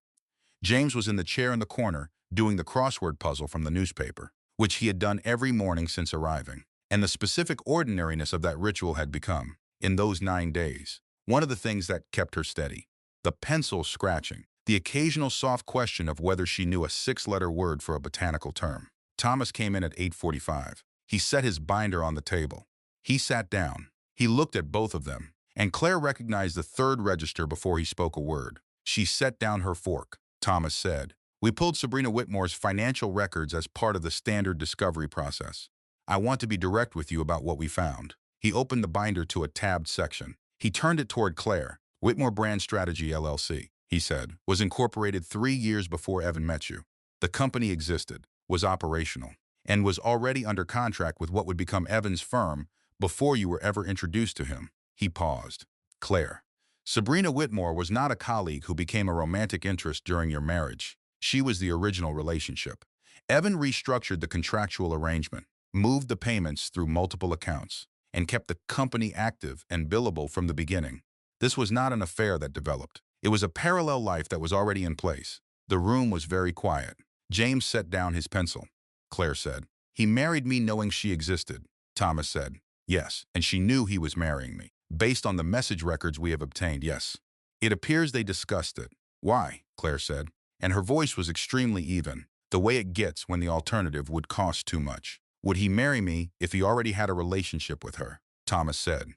James was in the chair in the corner doing the crossword puzzle from the newspaper, which he had done every morning since arriving. And the specific ordinariness of that ritual had become, in those 9 days, one of the things that kept her steady. The pencil scratching, the occasional soft question of whether she knew a 6-letter word for a botanical term. Thomas came in at 8:45. He set his binder on the table. He sat down. He looked at both of them, and Claire recognized the third register before he spoke a word. She set down her fork. Thomas said, "We pulled Sabrina Whitmore's financial records as part of the standard discovery process. I want to be direct with you about what we found." He opened the binder to a tabbed section. He turned it toward Claire. "Whitmore Brand Strategy, LLC," he said, "was incorporated 3 years before Evan met you. The company existed, was operational, and was already under contract with what would become Evan's firm before you were ever introduced to him." He paused. "Claire, Sabrina Whitmore was not a colleague who became a romantic interest during your marriage. She was the original relationship. Evan restructured the contractual arrangement, moved the payments through multiple accounts, and kept the company active and billable from the beginning. This was not an affair that developed. It was a parallel life that was already in place." The room was very quiet. James set down his pencil. Claire said, "He married me knowing she existed." Thomas said, "Yes, and she knew he was marrying me. Based on the message records we have obtained, yes. It appears they discussed it." "Why?" Claire said, and her voice was extremely even, the way it gets when the alternative would cost too much. "Would he marry me if he already had a relationship with her?" Thomas said,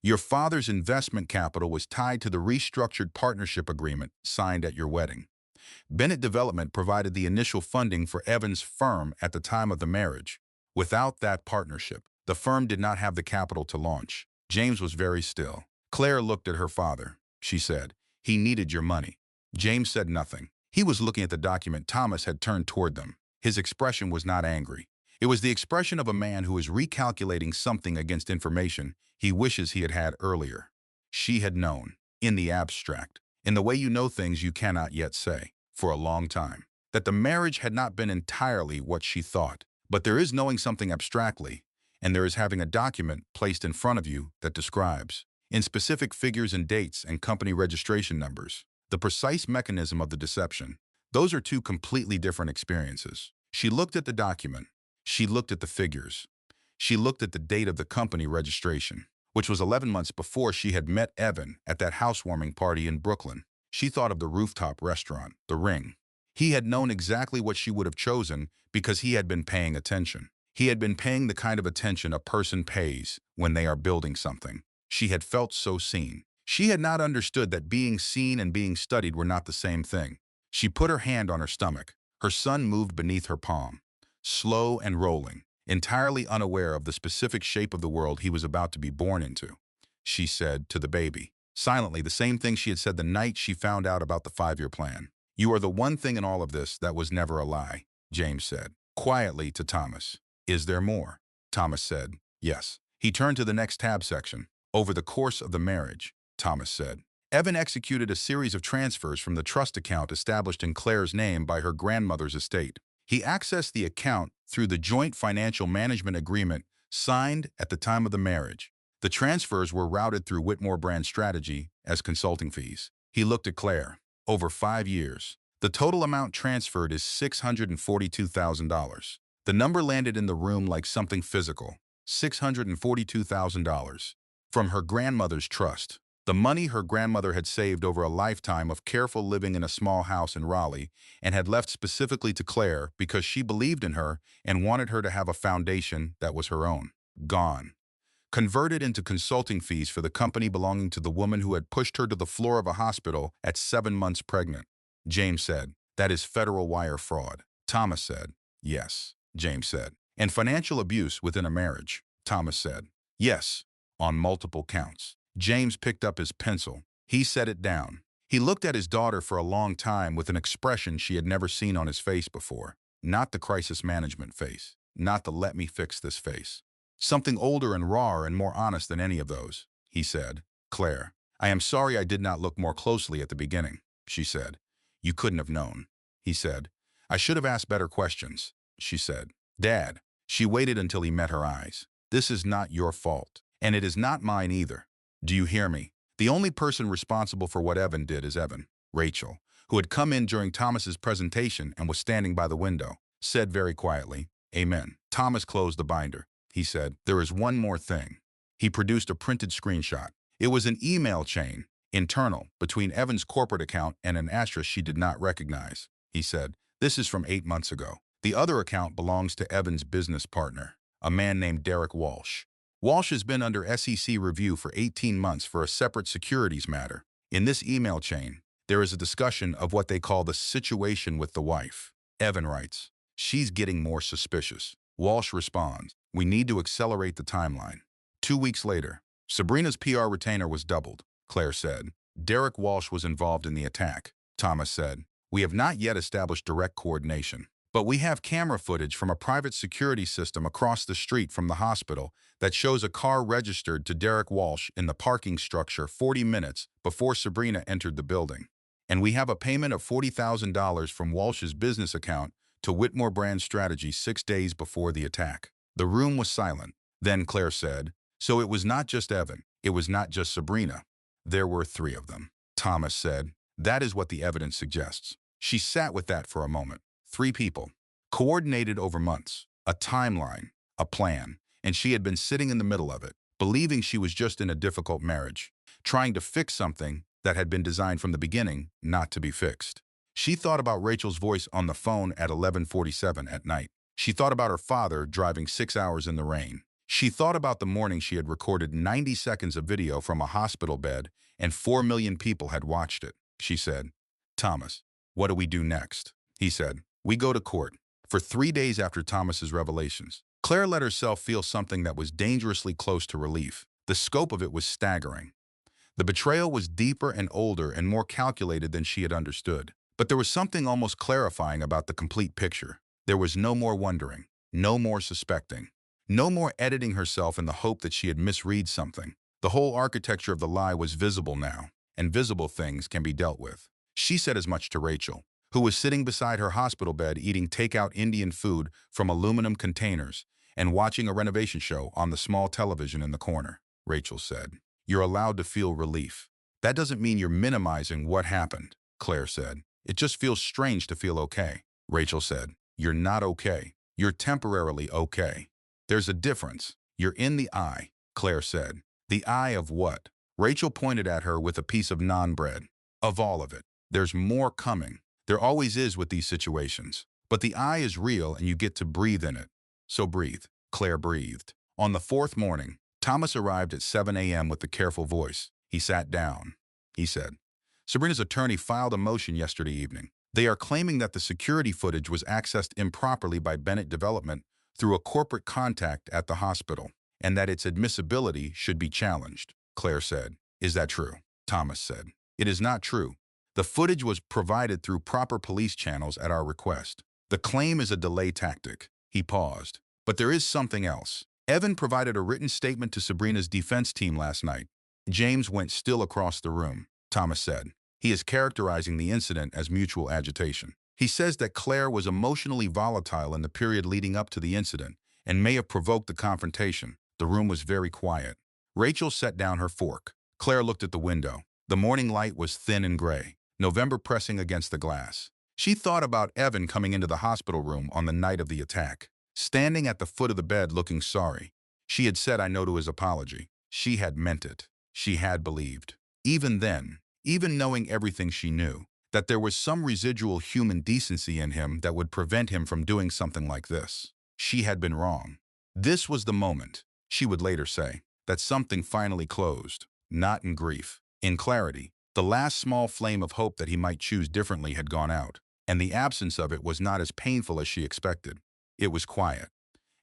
"Your father's investment capital was tied to the restructured partnership agreement signed at your wedding. Bennett Development provided the initial funding for Evan's firm at the time of the marriage. Without that partnership, the firm did not have the capital to launch." James was very still. Claire looked at her father. She said, "He needed your money." James said nothing. He was looking at the document Thomas had turned toward them. His expression was not angry. It was the expression of a man who is recalculating something against information he wishes he had had earlier. She had known, in the abstract, in the way you know things you cannot yet say, for a long time, that the marriage had not been entirely what she thought. But there is knowing something abstractly, and there is having a document placed in front of you that describes, in specific figures and dates and company registration numbers, the precise mechanism of the deception. Those are 2 completely different experiences. She looked at the document. She looked at the figures. She looked at the date of the company registration, which was 11 months before she had met Evan at that housewarming party in Brooklyn. She thought of the rooftop restaurant, the Ring. He had known exactly what she would have chosen because he had been paying attention. He had been paying the kind of attention a person pays when they are building something. She had felt so seen. She had not understood that being seen and being studied were not the same thing. She put her hand on her stomach. Her son moved beneath her palm, slow and rolling, entirely unaware of the specific shape of the world he was about to be born into. She said to the baby, silently, the same thing she had said the night she found out about the 5-year plan. "You are the one thing in all of this that was never a lie," James said, quietly to Thomas. "Is there more?" Thomas said, "Yes." He turned to the next tab section. "Over the course of the marriage," Thomas said, "Evan executed a series of transfers from the trust account established in Claire's name by her grandmother's estate. He accessed the account through the joint financial management agreement signed at the time of the marriage. The transfers were routed through Whitmore Brand Strategy as consulting fees." He looked at Claire. "Over 5 years. The total amount transferred is $642,000. The number landed in the room like something physical. $642,000. From her grandmother's trust. The money her grandmother had saved over a lifetime of careful living in a small house in Raleigh and had left specifically to Claire because she believed in her and wanted her to have a foundation that was her own. Gone. Converted into consulting fees for the company belonging to the woman who had pushed her to the floor of a hospital at 7 months pregnant. James said, "That is federal wire fraud." Thomas said, "Yes," James said. "And financial abuse within a marriage," Thomas said. "Yes, on multiple counts." James picked up his pencil. He set it down. He looked at his daughter for a long time with an expression she had never seen on his face before. Not the crisis management face. Not the let me fix this face. Something older and rawer and more honest than any of those. He said, "Claire, I am sorry I did not look more closely at the beginning," she said. "You couldn't have known." He said, "I should have asked better questions," she said. "Dad," she waited until he met her eyes. "This is not your fault, and it is not mine either. Do you hear me? The only person responsible for what Evan did is Evan." Rachel, who had come in during Thomas's presentation and was standing by the window, said very quietly, "Amen." Thomas closed the binder. He said, "There is one more thing." He produced a printed screenshot. It was an email chain, internal, between Evan's corporate account and an address she did not recognize. He said, "This is from 8 months ago. The other account belongs to Evan's business partner, a man named Derek Walsh. Walsh has been under SEC review for 18 months for a separate securities matter. In this email chain, there is a discussion of what they call the situation with the wife." Evan writes, "She's getting more suspicious." Walsh responds, "We need to accelerate the timeline." 2 weeks later, Sabrina's PR retainer was doubled. Claire said, "Derek Walsh was involved in the attack." Thomas said, "We have not yet established direct coordination, but we have camera footage from a private security system across the street from the hospital that shows a car registered to Derek Walsh in the parking structure 40 minutes before Sabrina entered the building. And we have a payment of $40,000 from Walsh's business account to Whitmore Brand Strategy 6 days before the attack." The room was silent. Then Claire said, "So it was not just Evan. It was not just Sabrina. There were 3 of them." Thomas said, "That is what the evidence suggests." She sat with that for a moment. 3 people, coordinated over months, a timeline, a plan, and she had been sitting in the middle of it, believing she was just in a difficult marriage, trying to fix something that had been designed from the beginning not to be fixed. She thought about Rachel's voice on the phone at 11:47 at night. She thought about her father driving 6 hours in the rain. She thought about the morning she had recorded 90 seconds of video from a hospital bed and 4 million people had watched it. She said, "Thomas, what do we do next?" He said, "We go to court." For 3 days after Thomas's revelations, Claire let herself feel something that was dangerously close to relief. The scope of it was staggering. The betrayal was deeper and older and more calculated than she had understood. But there was something almost clarifying about the complete picture. There was no more wondering, no more suspecting, no more editing herself in the hope that she had misread something. The whole architecture of the lie was visible now, and visible things can be dealt with. She said as much to Rachel, who was sitting beside her hospital bed eating takeout Indian food from aluminum containers and watching a renovation show on the small television in the corner. Rachel said, "You're allowed to feel relief. That doesn't mean you're minimizing what happened," Claire said. "It just feels strange to feel okay." Rachel said, "You're not okay. You're temporarily okay. There's a difference. You're in the eye," Claire said. "The eye of what?" Rachel pointed at her with a piece of naan bread. "Of all of it. There's more coming. There always is with these situations. But the eye is real and you get to breathe in it. So breathe." Claire breathed. On the 4th morning, Thomas arrived at 7 a.m. with a careful voice. He sat down. He said, "Sabrina's attorney filed a motion yesterday evening. They are claiming that the security footage was accessed improperly by Bennett Development through a corporate contact at the hospital, and that its admissibility should be challenged." Claire said, "Is that true?" Thomas said, "It is not true. The footage was provided through proper police channels at our request. The claim is a delay tactic." He paused. "But there is something else. Evan provided a written statement to Sabrina's defense team last night." James went still across the room. Thomas said, "He is characterizing the incident as mutual agitation. He says that Claire was emotionally volatile in the period leading up to the incident and may have provoked the confrontation." The room was very quiet. Rachel set down her fork. Claire looked at the window. The morning light was thin and gray, November pressing against the glass. She thought about Evan coming into the hospital room on the night of the attack, standing at the foot of the bed looking sorry. She had said "I know" to his apology. She had meant it. She had believed. Even then, even knowing everything she knew, that there was some residual human decency in him that would prevent him from doing something like this. She had been wrong. This was the moment, she would later say, that something finally closed, not in grief, in clarity. The last small flame of hope that he might choose differently had gone out, and the absence of it was not as painful as she expected. It was quiet,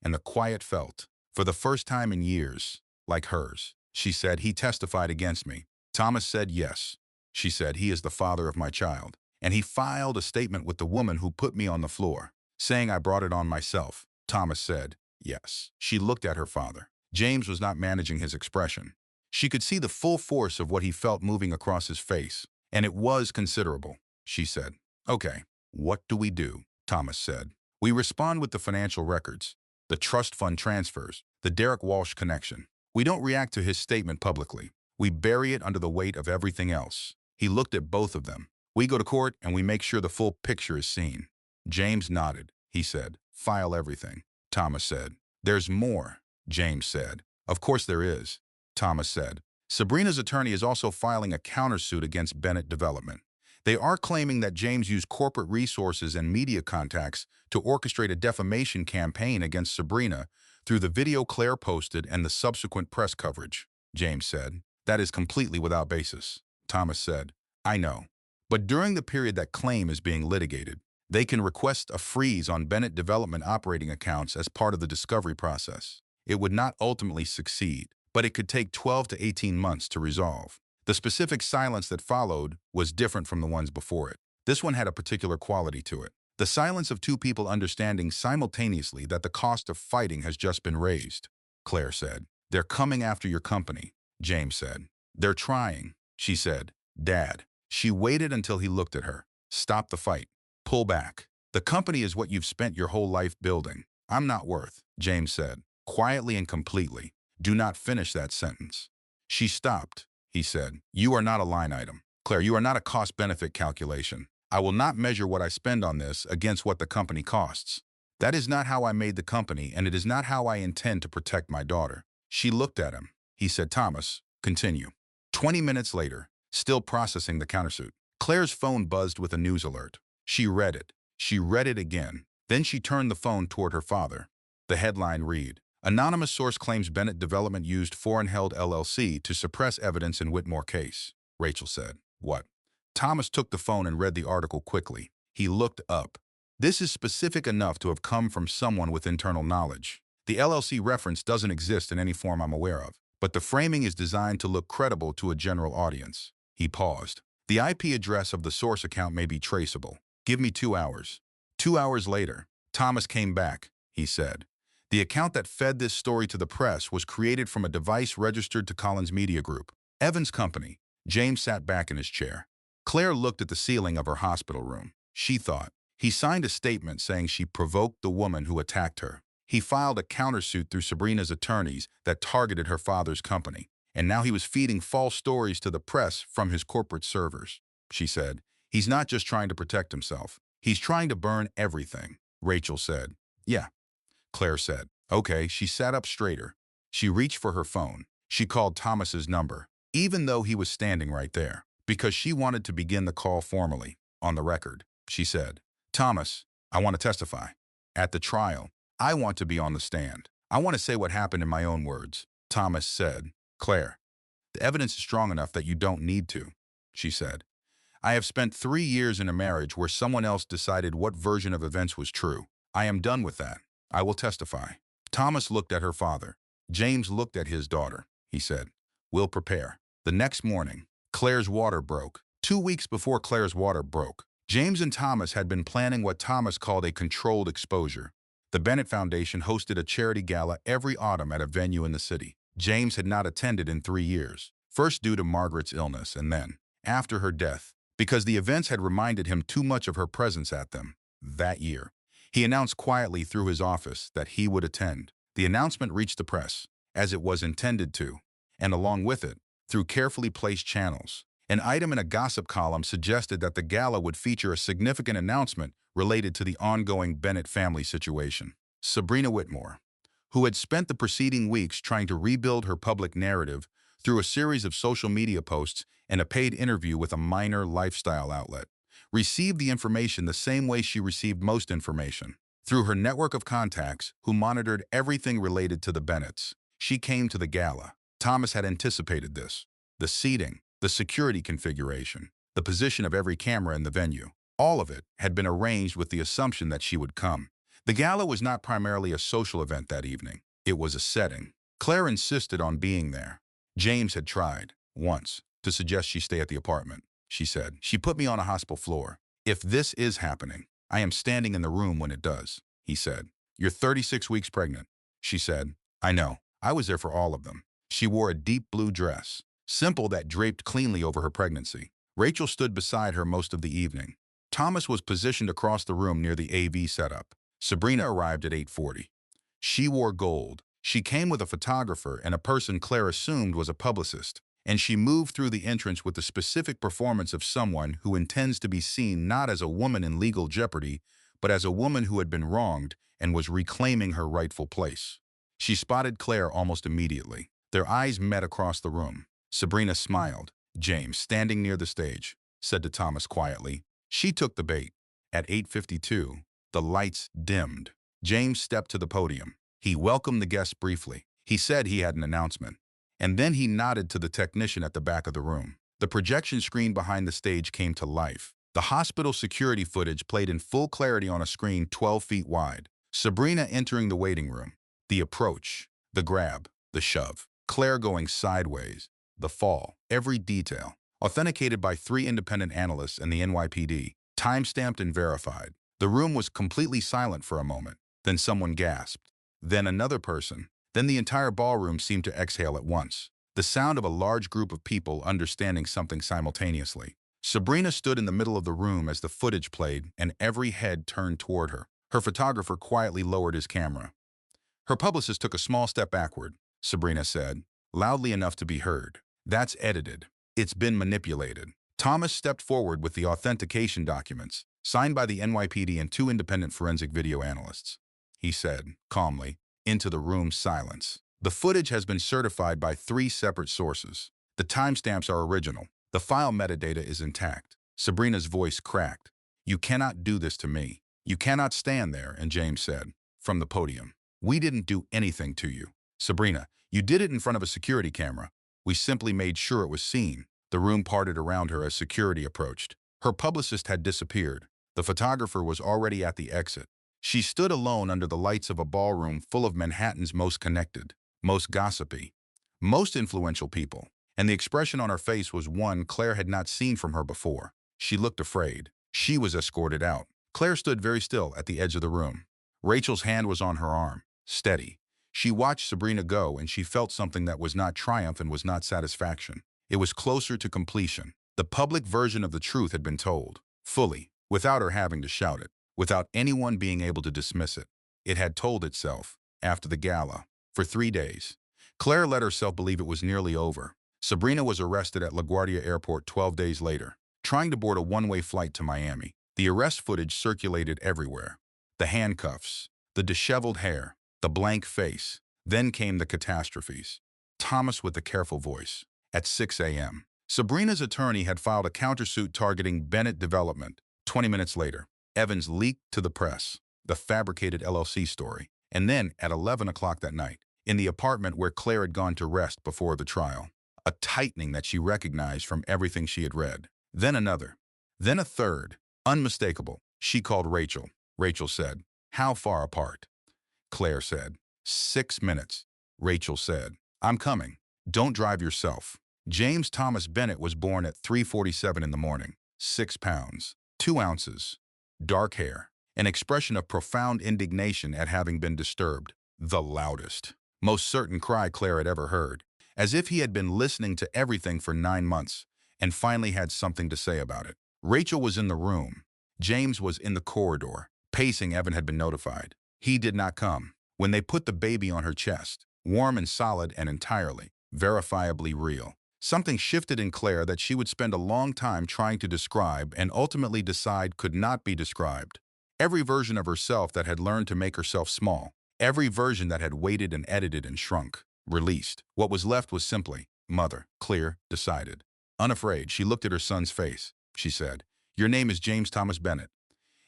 and the quiet felt, for the first time in years, like hers. She said, "He testified against me." Thomas said, "Yes." She said, "He is the father of my child, and he filed a statement with the woman who put me on the floor, saying I brought it on myself." Thomas said, "Yes." She looked at her father. James was not managing his expression. She could see the full force of what he felt moving across his face, and it was considerable. She said, "Okay, what do we do?" Thomas said, "We respond with the financial records, the trust fund transfers, the Derek Walsh connection. We don't react to his statement publicly. We bury it under the weight of everything else." He looked at both of them. "We go to court and we make sure the full picture is seen." James nodded. He said, "File everything." Thomas said, "There's more," James said. "Of course there is," Thomas said. "Sabrina's attorney is also filing a countersuit against Bennett Development. They are claiming that James used corporate resources and media contacts to orchestrate a defamation campaign against Sabrina through the video Claire posted and the subsequent press coverage," James said. "That is completely without basis," Thomas said. "I know. But during the period that claim is being litigated, they can request a freeze on Bennett Development operating accounts as part of the discovery process. It would not ultimately succeed, but it could take 12 to 18 months to resolve." The specific silence that followed was different from the ones before it. This one had a particular quality to it. The silence of two people understanding simultaneously that the cost of fighting has just been raised. Claire said, "They're coming after your company," James said. "They're trying," she said. "Dad." She waited until he looked at her. "Stop the fight. Pull back. The company is what you've spent your whole life building. I'm not worth," James said, quietly and completely. "Do not finish that sentence." She stopped. He said, "You are not a line item. Claire, you are not a cost-benefit calculation. I will not measure what I spend on this against what the company costs. That is not how I made the company, and it is not how I intend to protect my daughter." She looked at him. He said, "Thomas, continue." 20 minutes later, still processing the countersuit, Claire's phone buzzed with a news alert. She read it. She read it again. Then she turned the phone toward her father. The headline read, "Anonymous source claims Bennett Development used foreign-held LLC to suppress evidence in Whitmore case." Rachel said, "What?" Thomas took the phone and read the article quickly. He looked up. "This is specific enough to have come from someone with internal knowledge. The LLC reference doesn't exist in any form I'm aware of, but the framing is designed to look credible to a general audience." He paused. "The IP address of the source account may be traceable. Give me 2 hours." 2 hours later, Thomas came back. He said, "The account that fed this story to the press was created from a device registered to Collins Media Group, Evans' company." James sat back in his chair. Claire looked at the ceiling of her hospital room. She thought, he signed a statement saying she provoked the woman who attacked her. He filed a countersuit through Sabrina's attorneys that targeted her father's company. And now he was feeding false stories to the press from his corporate servers. She said, "He's not just trying to protect himself. He's trying to burn everything." Rachel said, "Yeah." Claire said, "Okay." She sat up straighter. She reached for her phone. She called Thomas's number, even though he was standing right there, because she wanted to begin the call formally, on the record. She said, "Thomas, I want to testify. At the trial, I want to be on the stand. I want to say what happened in my own words." Thomas said, "Claire, the evidence is strong enough that you don't need to," she said. "I have spent 3 years in a marriage where someone else decided what version of events was true. I am done with that. I will testify." Thomas looked at her father. James looked at his daughter. He said, "We'll prepare." The next morning, Claire's water broke. 2 weeks before Claire's water broke, James and Thomas had been planning what Thomas called a controlled exposure. The Bennett Foundation hosted a charity gala every autumn at a venue in the city. James had not attended in 3 years, first due to Margaret's illness and then, after her death, because the events had reminded him too much of her presence at them. That year, he announced quietly through his office that he would attend. The announcement reached the press, as it was intended to, and along with it, through carefully placed channels. An item in a gossip column suggested that the gala would feature a significant announcement related to the ongoing Bennett family situation. Sabrina Whitmore, who had spent the preceding weeks trying to rebuild her public narrative through a series of social media posts and a paid interview with a minor lifestyle outlet. Received the information the same way she received most information, through her network of contacts who monitored everything related to the Bennetts. She came to the gala. Thomas had anticipated this. The seating, the security configuration, the position of every camera in the venue. All of it had been arranged with the assumption that she would come. The gala was not primarily a social event that evening. It was a setting. Claire insisted on being there. James had tried, once, to suggest she stay at the apartment. She said, "She put me on a hospital floor. If this is happening, I am standing in the room when it does," he said. "You're 36 weeks pregnant." She said, "I know. I was there for all of them." She wore a deep blue dress, simple, that draped cleanly over her pregnancy. Rachel stood beside her most of the evening. Thomas was positioned across the room near the AV setup. Sabrina arrived at 8:40. She wore gold. She came with a photographer and a person Claire assumed was a publicist, and she moved through the entrance with the specific performance of someone who intends to be seen not as a woman in legal jeopardy, but as a woman who had been wronged and was reclaiming her rightful place. She spotted Claire almost immediately. Their eyes met across the room. Sabrina smiled. James, standing near the stage, said to Thomas quietly. She took the bait. At 8:52, the lights dimmed. James stepped to the podium. He welcomed the guests briefly. He said he had an announcement. And then he nodded to the technician at the back of the room. The projection screen behind the stage came to life. The hospital security footage played in full clarity on a screen 12 feet wide. Sabrina entering the waiting room. The approach, the grab, the shove. Claire going sideways, the fall, every detail. Authenticated by 3 independent analysts and the NYPD. Time-stamped and verified. The room was completely silent for a moment. Then someone gasped. Then another person. Then the entire ballroom seemed to exhale at once. The sound of a large group of people understanding something simultaneously. Sabrina stood in the middle of the room as the footage played, and every head turned toward her. Her photographer quietly lowered his camera. Her publicist took a small step backward. Sabrina said, loudly enough to be heard. "That's edited. It's been manipulated." Thomas stepped forward with the authentication documents, signed by the NYPD and 2 independent forensic video analysts. He said, calmly, into the room's silence. "The footage has been certified by 3 separate sources. The timestamps are original. The file metadata is intact." Sabrina's voice cracked. "You cannot do this to me. You cannot stand there," and James said, from the podium. "We didn't do anything to you." "Sabrina, you did it in front of a security camera. We simply made sure it was seen." The room parted around her as security approached. Her publicist had disappeared. The photographer was already at the exit. She stood alone under the lights of a ballroom full of Manhattan's most connected, most gossipy, most influential people. And the expression on her face was one Claire had not seen from her before. She looked afraid. She was escorted out. Claire stood very still at the edge of the room. Rachel's hand was on her arm, steady. She watched Sabrina go, and she felt something that was not triumph and was not satisfaction. It was closer to completion. The public version of the truth had been told, fully, without her having to shout it, without anyone being able to dismiss it. It had told itself, after the gala, for 3 days. Claire let herself believe it was nearly over. Sabrina was arrested at LaGuardia Airport 12 days later, trying to board a one-way flight to Miami. The arrest footage circulated everywhere. The handcuffs, the disheveled hair, the blank face. Then came the catastrophes. Thomas with the careful voice. At 6 a.m. Sabrina's attorney had filed a countersuit targeting Bennett Development. 20 minutes later, Evans leaked to the press the fabricated LLC story. And then, at 11 o'clock that night, in the apartment where Claire had gone to rest before the trial, a tightening that she recognized from everything she had read. Then another. Then a third. Unmistakable. She called Rachel. Rachel said, "How far apart?" Claire said, 6 minutes. Rachel said, "I'm coming. Don't drive yourself." James Thomas Bennett was born at 3:47 in the morning. 6 pounds, 2 ounces, dark hair, an expression of profound indignation at having been disturbed. The loudest, most certain cry Claire had ever heard, as if he had been listening to everything for 9 months and finally had something to say about it. Rachel was in the room. James was in the corridor. Pacing, Evan had been notified. He did not come. When they put the baby on her chest, warm and solid and entirely, verifiably real, something shifted in Claire that she would spend a long time trying to describe and ultimately decide could not be described. Every version of herself that had learned to make herself small, every version that had waited and edited and shrunk, released. What was left was simply Mother, Claire, decided. Unafraid, she looked at her son's face. She said, "Your name is James Thomas Bennett."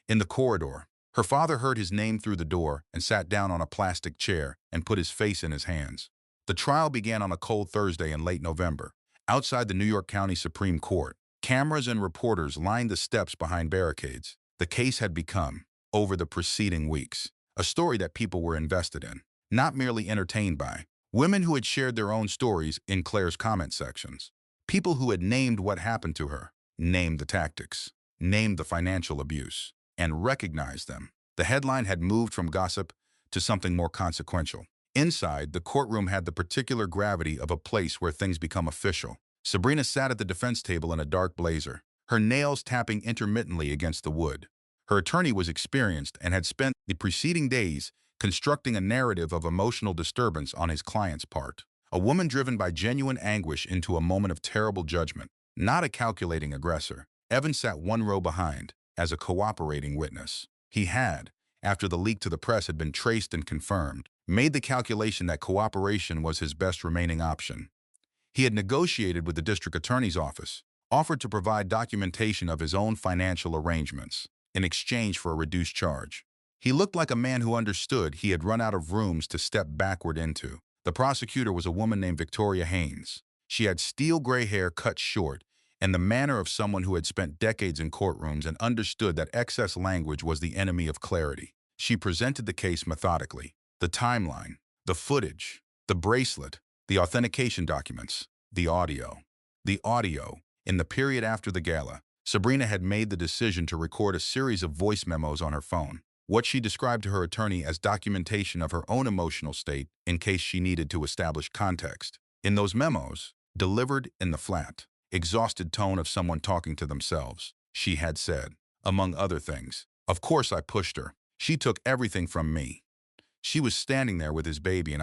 In the corridor, her father heard his name through the door and sat down on a plastic chair and put his face in his hands. The trial began on a cold Thursday in late November. Outside the New York County Supreme Court, cameras and reporters lined the steps behind barricades. The case had become, over the preceding weeks, a story that people were invested in, not merely entertained by. Women who had shared their own stories in Claire's comment sections. People who had named what happened to her, named the tactics, named the financial abuse, and recognized them. The headline had moved from gossip to something more consequential. Inside, the courtroom had the particular gravity of a place where things become official. Sabrina sat at the defense table in a dark blazer, her nails tapping intermittently against the wood. Her attorney was experienced and had spent the preceding days constructing a narrative of emotional disturbance on his client's part. A woman driven by genuine anguish into a moment of terrible judgment, not a calculating aggressor. Evan sat one row behind, as a cooperating witness. He had, after the leak to the press had been traced and confirmed, made the calculation that cooperation was his best remaining option. He had negotiated with the district attorney's office, offered to provide documentation of his own financial arrangements in exchange for a reduced charge. He looked like a man who understood he had run out of rooms to step backward into. The prosecutor was a woman named Victoria Haynes. She had steel gray hair cut short and the manner of someone who had spent decades in courtrooms and understood that excess language was the enemy of clarity. She presented the case methodically. The timeline, the footage, the bracelet, the authentication documents, the audio. The audio. In the period after the gala, Sabrina had made the decision to record a series of voice memos on her phone, what she described to her attorney as documentation of her own emotional state in case she needed to establish context. In those memos, delivered in the flat, exhausted tone of someone talking to themselves, she had said, among other things, "Of course I pushed her. She took everything from me. She was standing there with his baby and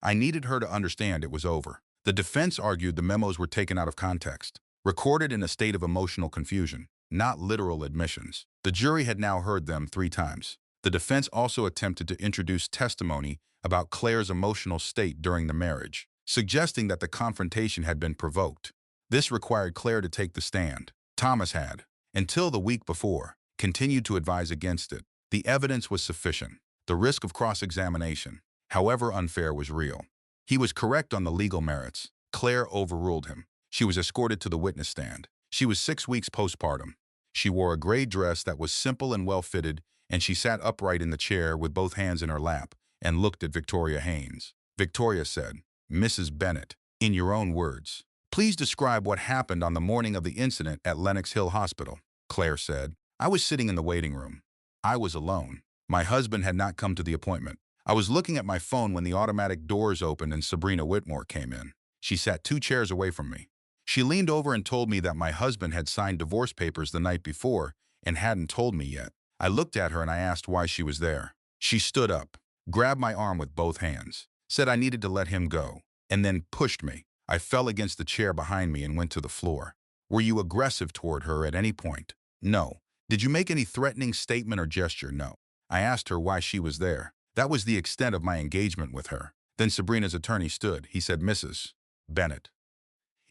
I needed her to understand it was over." The defense argued the memos were taken out of context, recorded in a state of emotional confusion, not literal admissions. The jury had now heard them 3 times. The defense also attempted to introduce testimony about Claire's emotional state during the marriage, suggesting that the confrontation had been provoked. This required Claire to take the stand. Thomas had, until the week before, continued to advise against it. The evidence was sufficient. The risk of cross-examination, however unfair, was real. He was correct on the legal merits. Claire overruled him. She was escorted to the witness stand. She was 6 weeks postpartum. She wore a gray dress that was simple and well-fitted, and she sat upright in the chair with both hands in her lap and looked at Victoria Haynes. Victoria said, "Mrs. Bennett, in your own words, please describe what happened on the morning of the incident at Lenox Hill Hospital." Claire said, "I was sitting in the waiting room. I was alone. My husband had not come to the appointment. I was looking at my phone when the automatic doors opened and Sabrina Whitmore came in. She sat 2 chairs away from me. She leaned over and told me that my husband had signed divorce papers the night before and hadn't told me yet. I looked at her and I asked why she was there. She stood up, grabbed my arm with both hands, said I needed to let him go, and then pushed me. I fell against the chair behind me and went to the floor." "Were you aggressive toward her at any point?" "No." "Did you make any threatening statement or gesture?" "No." I asked her why she was there. That was the extent of my engagement with her. Then Sabrina's attorney stood. He said, "Mrs. Bennett,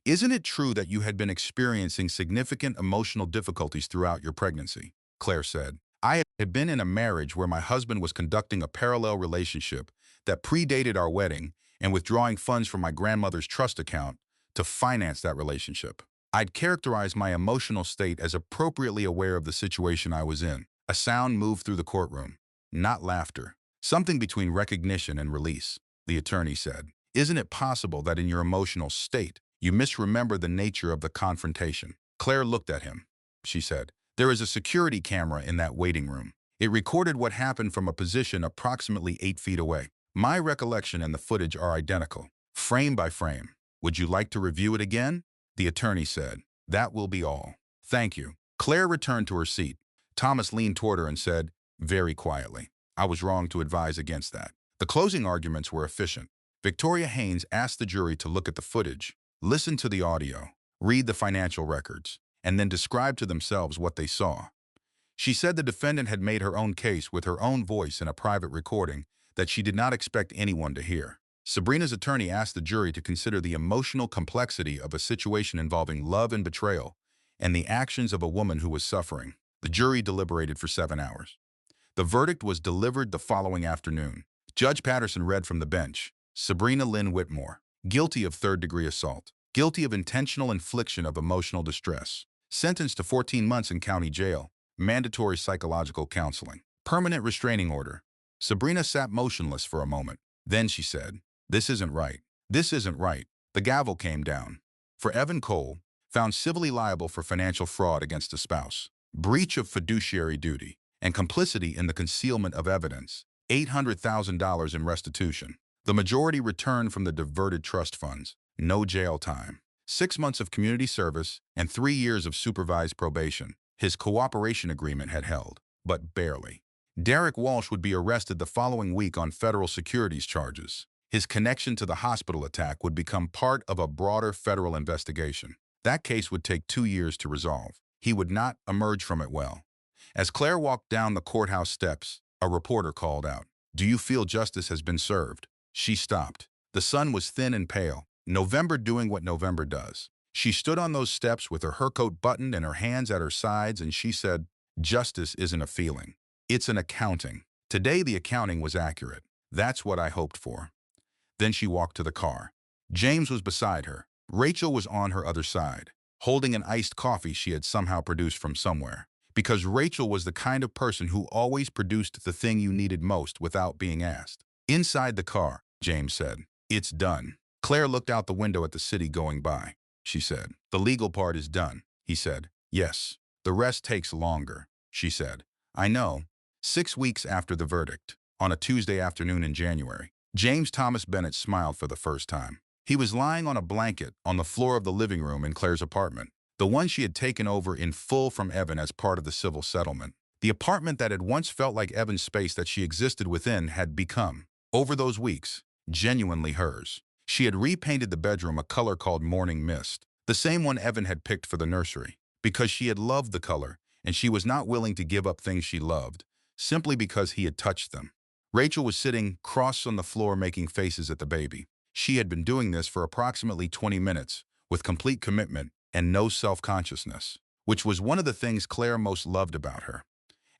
isn't it true that you had been experiencing significant emotional difficulties throughout your pregnancy?" Claire said, "I had been in a marriage where my husband was conducting a parallel relationship that predated our wedding and withdrawing funds from my grandmother's trust account to finance that relationship. I'd characterize my emotional state as appropriately aware of the situation I was in." A sound moved through the courtroom. Not laughter. Something between recognition and release. The attorney said, "Isn't it possible that in your emotional state, you misremember the nature of the confrontation?" Claire looked at him. She said, "There is a security camera in that waiting room. It recorded what happened from a position approximately 8 feet away. My recollection and the footage are identical, frame by frame. Would you like to review it again?" The attorney said, "That will be all. Thank you." Claire returned to her seat. Thomas leaned toward her and said, very quietly, "I was wrong to advise against that." The closing arguments were efficient. Victoria Haynes asked the jury to look at the footage, listen to the audio, read the financial records, and then describe to themselves what they saw. She said the defendant had made her own case with her own voice in a private recording that she did not expect anyone to hear. Sabrina's attorney asked the jury to consider the emotional complexity of a situation involving love and betrayal and the actions of a woman who was suffering. The jury deliberated for 7 hours. The verdict was delivered the following afternoon. Judge Patterson read from the bench, Sabrina Lynn Whitmore, guilty of third-degree assault, guilty of intentional infliction of emotional distress, sentenced to 14 months in county jail, mandatory psychological counseling, permanent restraining order. Sabrina sat motionless for a moment. Then she said, "This isn't right. This isn't right." The gavel came down. For Evan Cole, found civilly liable for financial fraud against a spouse, breach of fiduciary duty, and complicity in the concealment of evidence, $800,000 in restitution. The majority returned from the diverted trust funds, no jail time, 6 months of community service, and 3 years of supervised probation. His cooperation agreement had held, but barely. Derek Walsh would be arrested the following week on federal securities charges. His connection to the hospital attack would become part of a broader federal investigation. That case would take 2 years to resolve. He would not emerge from it well. As Claire walked down the courthouse steps, a reporter called out, "Do you feel justice has been served?" She stopped. The sun was thin and pale, November doing what November does. She stood on those steps with her coat buttoned and her hands at her sides, and she said, "Justice isn't a feeling. It's an accounting. Today the accounting was accurate. That's what I hoped for." Then she walked to the car. James was beside her. Rachel was on her other side, holding an iced coffee she had somehow produced from somewhere. Because Rachel was the kind of person who always produced the thing you needed most without being asked. "Inside the car," James said. "It's done." Claire looked out the window at the city going by. She said, "The legal part is done." He said, "Yes. The rest takes longer." She said, "I know." 6 weeks after the verdict, on a Tuesday afternoon in January, James Thomas Bennett smiled for the first time. He was lying on a blanket on the floor of the living room in Claire's apartment, the one she had taken over in full from Evan as part of the civil settlement. The apartment that had once felt like Evan's space that she existed within had become, over those weeks, genuinely hers. She had repainted the bedroom a color called morning mist, the same one Evan had picked for the nursery, because she had loved the color, and she was not willing to give up things she loved, simply because he had touched them. Rachel was sitting cross on the floor making faces at the baby. She had been doing this for approximately 20 minutes, with complete commitment and no self-consciousness, which was one of the things Claire most loved about her.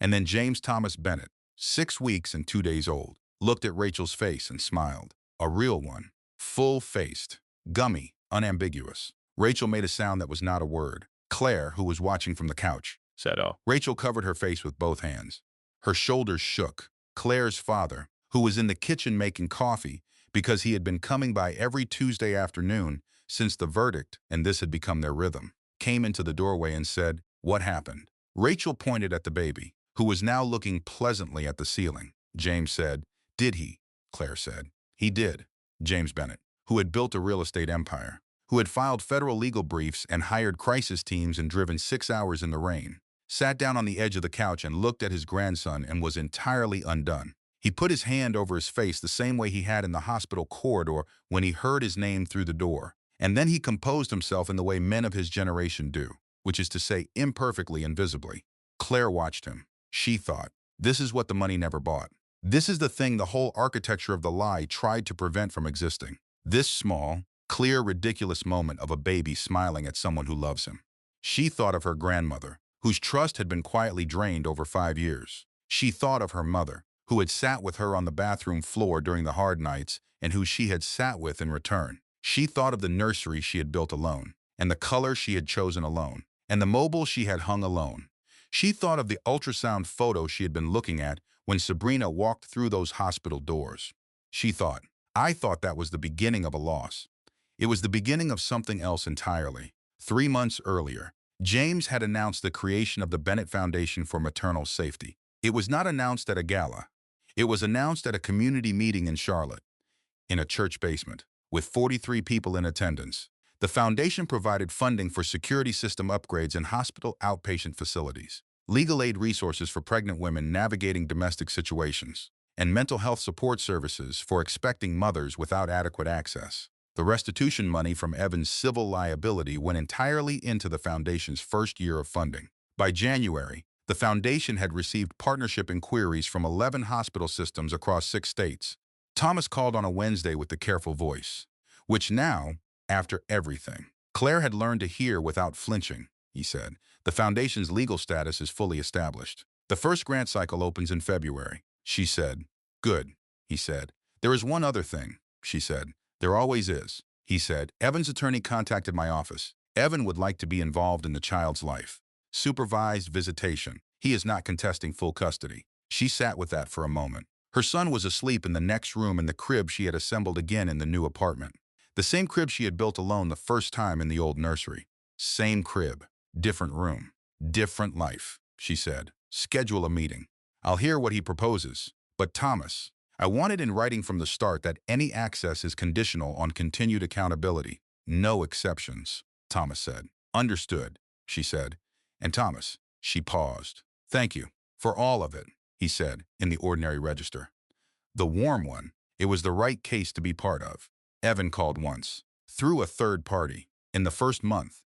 And then James Thomas Bennett, 6 weeks and 2 days old, looked at Rachel's face and smiled. A real one, full-faced, gummy, unambiguous. Rachel made a sound that was not a word. Claire, who was watching from the couch, said, "Oh." Rachel covered her face with both hands. Her shoulders shook. Claire's father, who was in the kitchen making coffee because he had been coming by every Tuesday afternoon since the verdict, and this had become their rhythm, came into the doorway and said, "What happened?" Rachel pointed at the baby, who was now looking pleasantly at the ceiling. James said, "Did he?" Claire said. "He did." James Bennett, who had built a real estate empire, who had filed federal legal briefs and hired crisis teams and driven 6 hours in the rain, sat down on the edge of the couch and looked at his grandson and was entirely undone. He put his hand over his face the same way he had in the hospital corridor when he heard his name through the door. And then he composed himself in the way men of his generation do, which is to say imperfectly and visibly. Claire watched him. She thought, this is what the money never bought. This is the thing the whole architecture of the lie tried to prevent from existing. This small, clear, ridiculous moment of a baby smiling at someone who loves him. She thought of her grandmother, whose trust had been quietly drained over 5 years. She thought of her mother, who had sat with her on the bathroom floor during the hard nights and who she had sat with in return. She thought of the nursery she had built alone, and the color she had chosen alone, and the mobile she had hung alone. She thought of the ultrasound photo she had been looking at when Sabrina walked through those hospital doors. She thought, I thought that was the beginning of a loss. It was the beginning of something else entirely. 3 months earlier, James had announced the creation of the Bennett Foundation for Maternal Safety. It was not announced at a gala. It was announced at a community meeting in Charlotte, in a church basement, with 43 people in attendance. The foundation provided funding for security system upgrades in hospital outpatient facilities, legal aid resources for pregnant women navigating domestic situations, and mental health support services for expecting mothers without adequate access. The restitution money from Evan's civil liability went entirely into the foundation's first year of funding. By January, the foundation had received partnership inquiries from 11 hospital systems across 6 states. Thomas called on a Wednesday with the careful voice, which now, after everything, Claire had learned to hear without flinching. He said, the foundation's legal status is fully established. The first grant cycle opens in February. She said, good, he said. There is one other thing, she said. There always is. He said, Evan's attorney contacted my office. Evan would like to be involved in the child's life. Supervised visitation. He is not contesting full custody. She sat with that for a moment. Her son was asleep in the next room in the crib she had assembled again in the new apartment. The same crib she had built alone the first time in the old nursery. Same crib, different room, different life, she said. Schedule a meeting. I'll hear what he proposes. But Thomas, I wanted in writing from the start that any access is conditional on continued accountability. No exceptions, Thomas said. Understood, she said. And Thomas, she paused. Thank you for all of it, he said in the ordinary register. The warm one, it was the right case to be part of. Evan called once, through a third party, in the first month.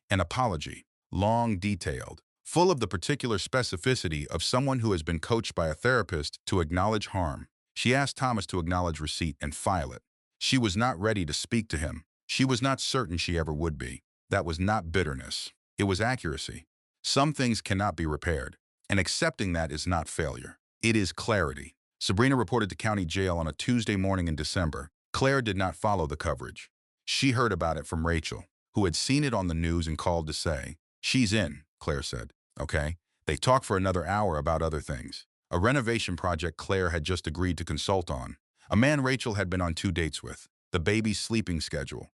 An apology, long detailed, full of the particular specificity of someone who has been coached by a therapist to acknowledge harm. She asked Thomas to acknowledge receipt and file it. She was not ready to speak to him. She was not certain she ever would be. That was not bitterness. It was accuracy. Some things cannot be repaired, and accepting that is not failure. It is clarity. Sabrina reported to county jail on a Tuesday morning in December. Claire did not follow the coverage. She heard about it from Rachel, who had seen it on the news and called to say, she's in, Claire said. Okay? They talked for another hour about other things. A renovation project Claire had just agreed to consult on. A man Rachel had been on 2 dates with. The baby's sleeping schedule.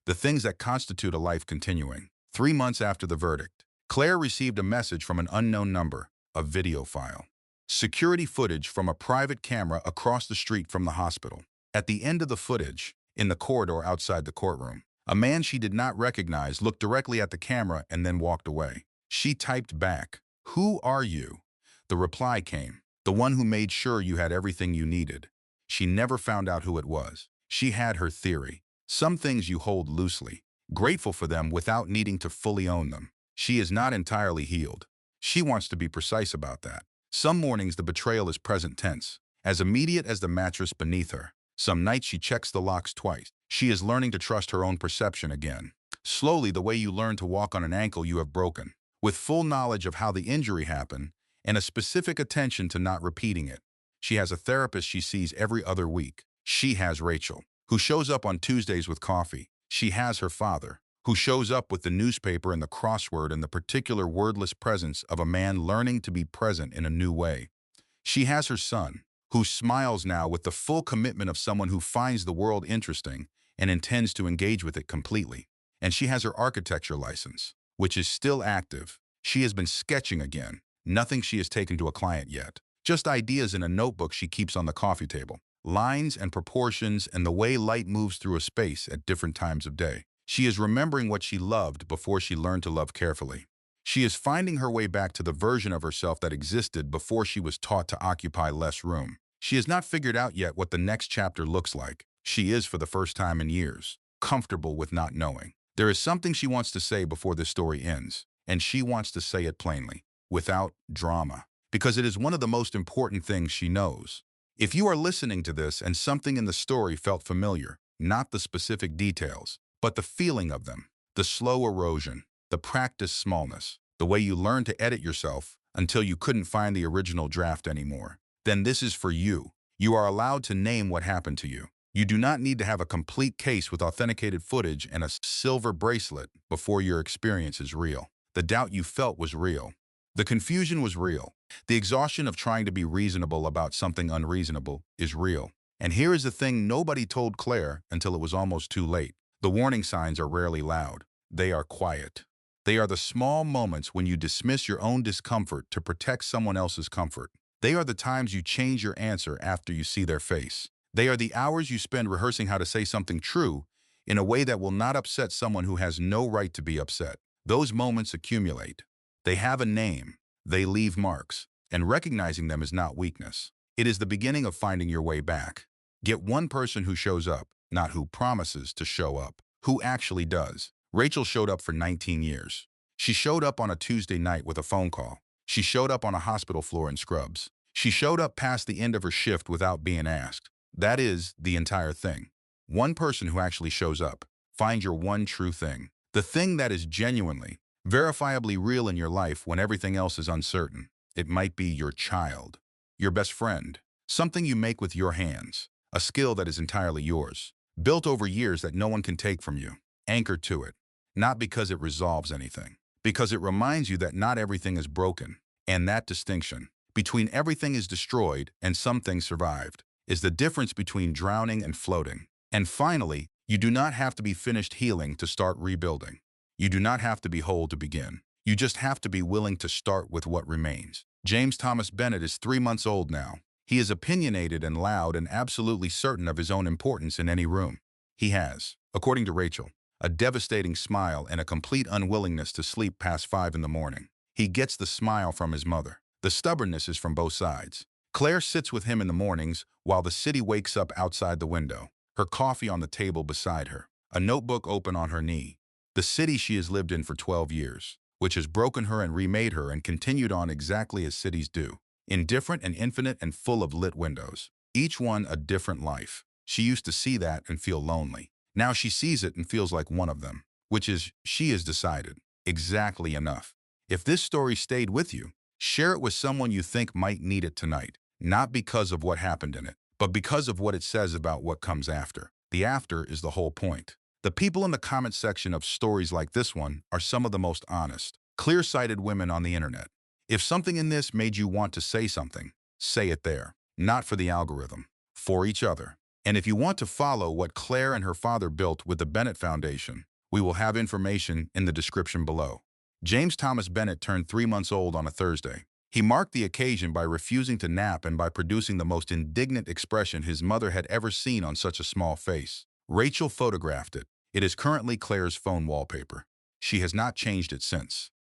The things that constitute a life continuing. 3 months after the verdict, Claire received a message from an unknown number, a video file. Security footage from a private camera across the street from the hospital. At the end of the footage, in the corridor outside the courtroom, a man she did not recognize looked directly at the camera and then walked away. She typed back, "Who are you?" The reply came, "The one who made sure you had everything you needed." She never found out who it was. She had her theory. Some things you hold loosely, grateful for them without needing to fully own them. She is not entirely healed. She wants to be precise about that. Some mornings the betrayal is present tense, as immediate as the mattress beneath her. Some nights she checks the locks twice. She is learning to trust her own perception again. Slowly, the way you learn to walk on an ankle you have broken, with full knowledge of how the injury happened and a specific attention to not repeating it. She has a therapist she sees every other week. She has Rachel, who shows up on Tuesdays with coffee. She has her father, who shows up with the newspaper and the crossword and the particular wordless presence of a man learning to be present in a new way. She has her son, who smiles now with the full commitment of someone who finds the world interesting and intends to engage with it completely. And she has her architecture license, which is still active. She has been sketching again. Nothing she has taken to a client yet. Just ideas in a notebook she keeps on the coffee table. Lines and proportions and the way light moves through a space at different times of day. She is remembering what she loved before she learned to love carefully. She is finding her way back to the version of herself that existed before she was taught to occupy less room. She has not figured out yet what the next chapter looks like. She is, for the first time in years, comfortable with not knowing. There is something she wants to say before this story ends, and she wants to say it plainly, without drama, because it is one of the most important things she knows. If you are listening to this and something in the story felt familiar, not the specific details, but the feeling of them, the slow erosion, the practiced smallness, the way you learn to edit yourself until you couldn't find the original draft anymore, then this is for you. You are allowed to name what happened to you. You do not need to have a complete case with authenticated footage and a silver bracelet before your experience is real. The doubt you felt was real. The confusion was real. The exhaustion of trying to be reasonable about something unreasonable is real. And here is the thing nobody told Claire until it was almost too late. The warning signs are rarely loud. They are quiet. They are the small moments when you dismiss your own discomfort to protect someone else's comfort. They are the times you change your answer after you see their face. They are the hours you spend rehearsing how to say something true in a way that will not upset someone who has no right to be upset. Those moments accumulate. They have a name. They leave marks. And recognizing them is not weakness. It is the beginning of finding your way back. Get one person who shows up, not who promises to show up, who actually does. Rachel showed up for 19 years. She showed up on a Tuesday night with a phone call. She showed up on a hospital floor in scrubs. She showed up past the end of her shift without being asked. That is the entire thing. One person who actually shows up. Find your one true thing. The thing that is genuinely, verifiably real in your life when everything else is uncertain. It might be your child, your best friend, something you make with your hands, a skill that is entirely yours, built over years that no one can take from you. Anchored to it, not because it resolves anything, because it reminds you that not everything is broken, and that distinction between everything is destroyed and some things survived is the difference between drowning and floating. And finally, you do not have to be finished healing to start rebuilding. You do not have to be whole to begin. You just have to be willing to start with what remains. James Thomas Bennett is 3 months old now. He is opinionated and loud and absolutely certain of his own importance in any room. He has, according to Rachel, a devastating smile and a complete unwillingness to sleep past 5 in the morning. He gets the smile from his mother. The stubbornness is from both sides. Claire sits with him in the mornings while the city wakes up outside the window, her coffee on the table beside her, a notebook open on her knee. The city she has lived in for 12 years, which has broken her and remade her and continued on exactly as cities do, indifferent and infinite and full of lit windows, each one a different life. She used to see that and feel lonely. Now she sees it and feels like one of them, which is, she has decided, exactly enough. If this story stayed with you, share it with someone you think might need it tonight, not because of what happened in it, but because of what it says about what comes after. The after is the whole point. The people in the comment section of stories like this one are some of the most honest, clear-sighted women on the internet. If something in this made you want to say it there. Not for the algorithm, for each other. And if you want to follow what Claire and her father built with the Bennett Foundation, we will have information in the description below. James Thomas Bennett turned 3 months old on a Thursday. He marked the occasion by refusing to nap and by producing the most indignant expression his mother had ever seen on such a small face. Rachel photographed it. It is currently Claire's phone wallpaper. She has not changed it since.